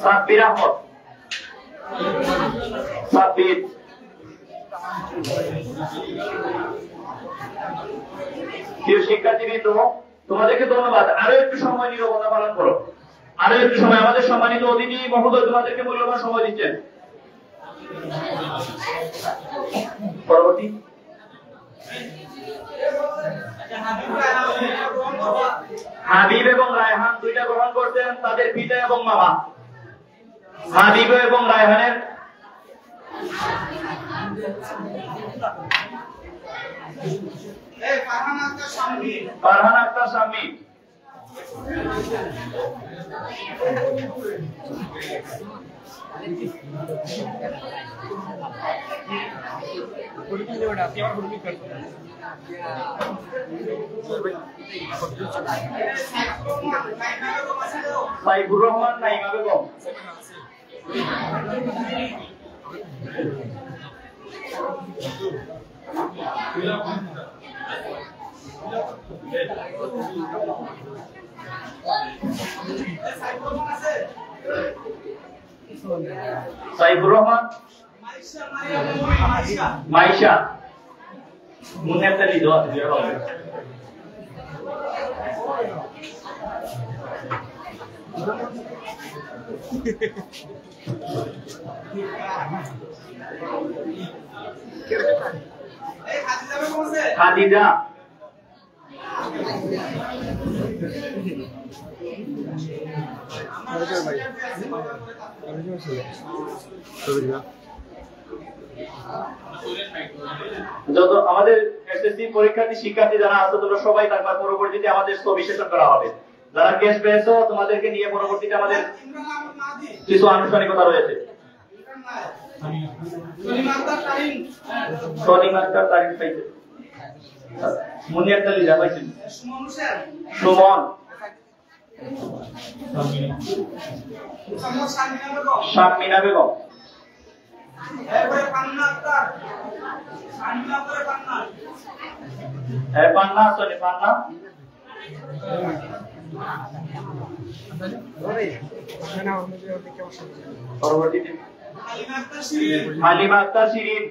সাব্বির আহমদ। সাব্বির। প্রিয় শিক্ষার্থীবৃন্দ, তোমাদেরকে ধন্যবাদ। আরো একটু সময় নীরবতা পালন করো। আরো একটু সময়। আমাদের সম্মানিত অতিথি মহোদয় তোমাদেরকে মূল্যবান সময় দিচ্ছেন। পরবর্তী হাবিব এবং রায়হান দুইটা গ্রহণ করছেন তাদের পিতা এবং মামা। হাবিব এবং রায়হানের ফারহান আক্তার শাম্মী। সাইফুর রহমান নাইমা বেগম। সাইফুর রহমান মাইশা। মনে একটা লিখো আছে খাদিজা। যত আমাদের এসএসসি পরীক্ষার্থী শিক্ষার্থী যারা আছে তোমরা সবাই তারপর পরবর্তীতে আমাদের সবিশেষণ করা হবে। যারা কেস পেয়েছো তোমাদেরকে নিয়ে পরবর্তীতে আমাদের কিছু আনুষ্ঠানিকতা রয়েছে। তনিমা আক্তার তারিন পাইছে। মুনিয়াত আলী যা পাইছেন। সুমন। শামিনা বেগম। পান্না সনি পান্না। পরবর্তীতে হালিমা আক্তার শিরিন।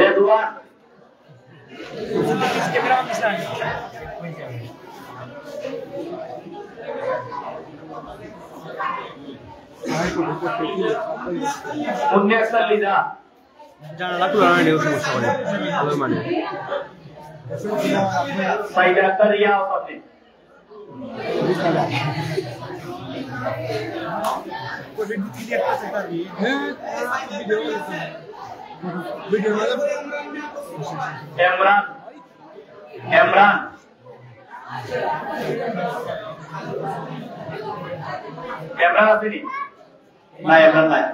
রেদওয়ান। মুন্নিয়াসার লিজা জানালা খুলানো নেই সমস্যা করে ভালো মানে সাইদা আক্তার রিয়া ওসাফি ইমরান ইমরান ইমরান আসেনি না ইমরান নাই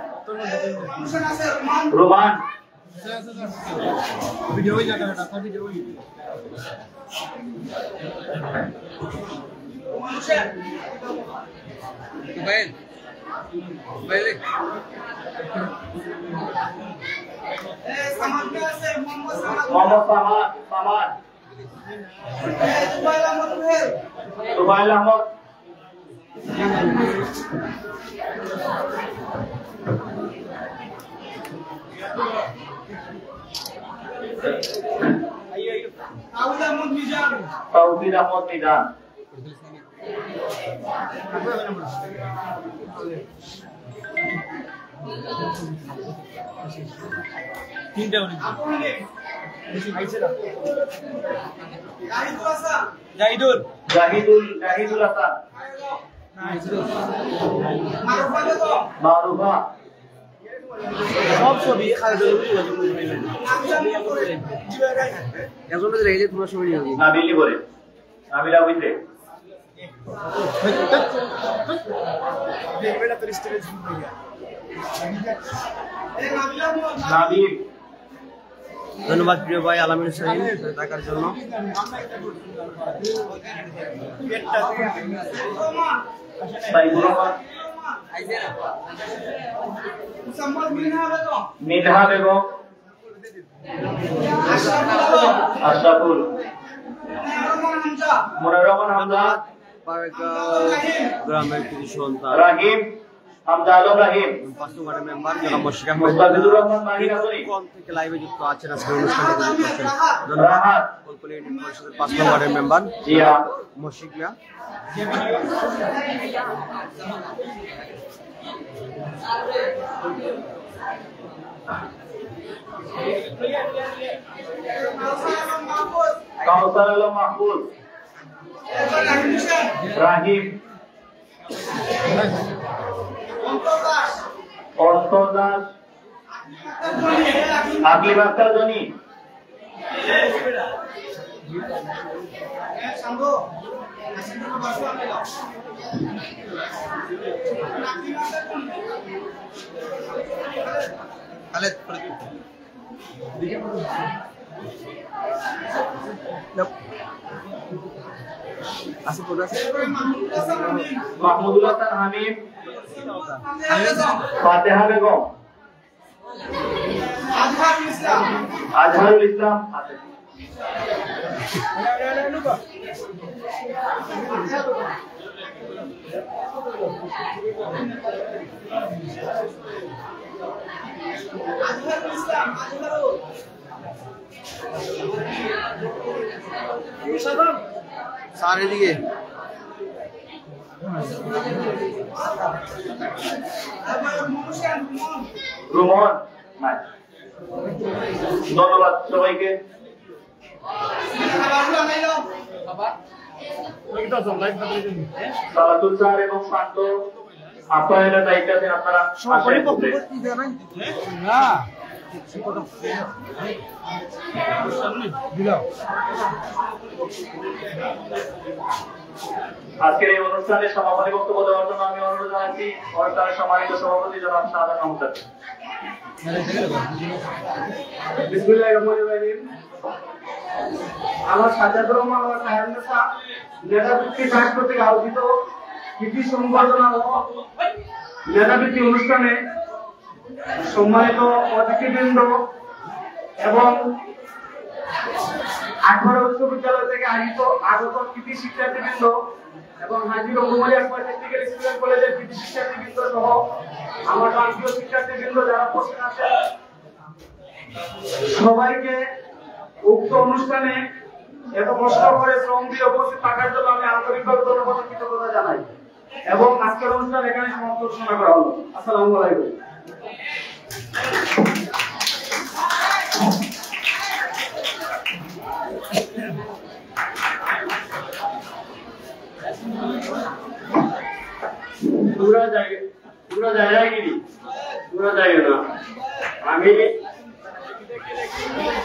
রোমান ভিডিও হয়ে যাবে না ভিডিও হয়ে মোবাইল মোবাইল মোহাম্মদ সামাদ রুবাইল আহমদ তাওহিদ আহমদ মিজান তিনটা জাহিদুল হাসান মারুফা সব ছবি একজনের রেখে তোমার ছবি নিয়ে নাবিলি বলে নাবিলা হইতে নাবিল ধন্যবাদ প্রিয় ভাই আলামিন হোসেন টাকার জন্য সাইদুর রহমান মিনহা বেগম আশরাফুল মুনার রহমান হামজা গ্রামের কিছু সন্তান রাহিম হামজা আলম রাহিম 5 নম্বরের মেম্বার জনাব মুশফিক আহমদ মুস্তাফিজুর রহমান মাহিন হাসানি কোন থেকে লাইভে যুক্ত আছেন আজকের অনুষ্ঠানে যুক্ত আছেন ধন্যবাদ কলকাতা ইউনিয়ন পরিষদের 5 নম্বরের মেম্বার জিয়া মুশফিক মিয়া কাউসার আলম মাহফুজ রাহিম অন্তর দাস আকলিম আক্তার জনি মাহমুদুল হাসান হামিদ ফাতেহা বেগম আজহারুল ইসলাম সারে দিকে রুমন ধন্যবাদ সবাইকে সালাতুল স্যার এবং শান্ত আপ্যায়নের দায়িত্বে আছেন আপনারা আজকের এই অনুষ্ঠানে সমাপনী বক্তব্য দেওয়ার জন্য আমি অনুরোধ জানাচ্ছি অনুষ্ঠানের সম্মানিত সভাপতি জনাব শাহাদাত মাহমুদ। বিসমিল্লাহির রহমানির রহিম। আমার সাজাদুর রহমান ও সাহেবনেসা মেধাবৃত্তি ট্রাস্ট কর্তৃক আয়োজিত কৃতি সংবর্ধনা ও মেধাবৃত্তি অনুষ্ঠানে সম্মানিত অতিথিবৃন্দ এবং 18 বিশ্ববিদ্যালয় থেকে আগত কৃতি শিক্ষার্থীবৃন্দ এবং হাজী রহমানিয়া টেকনিক্যাল স্টুডেন্ট কলেজের কৃতি শিক্ষার্থীবৃন্দ সহ আমার প্রিয় শিক্ষার্থীবৃন্দ যারা উপস্থিত আছেন সবাইকে উক্ত অনুষ্ঠানে এত কষ্ট করে শ্রম দিয়ে উপস্থিত থাকার জন্য আমি আন্তরিকভাবে ধন্যবাদ কৃতজ্ঞতা জানাই। এবং আজকের অনুষ্ঠান এখানে সমাপ্ত ঘোষণা করা হলো। আসসালামু আলাইকুম।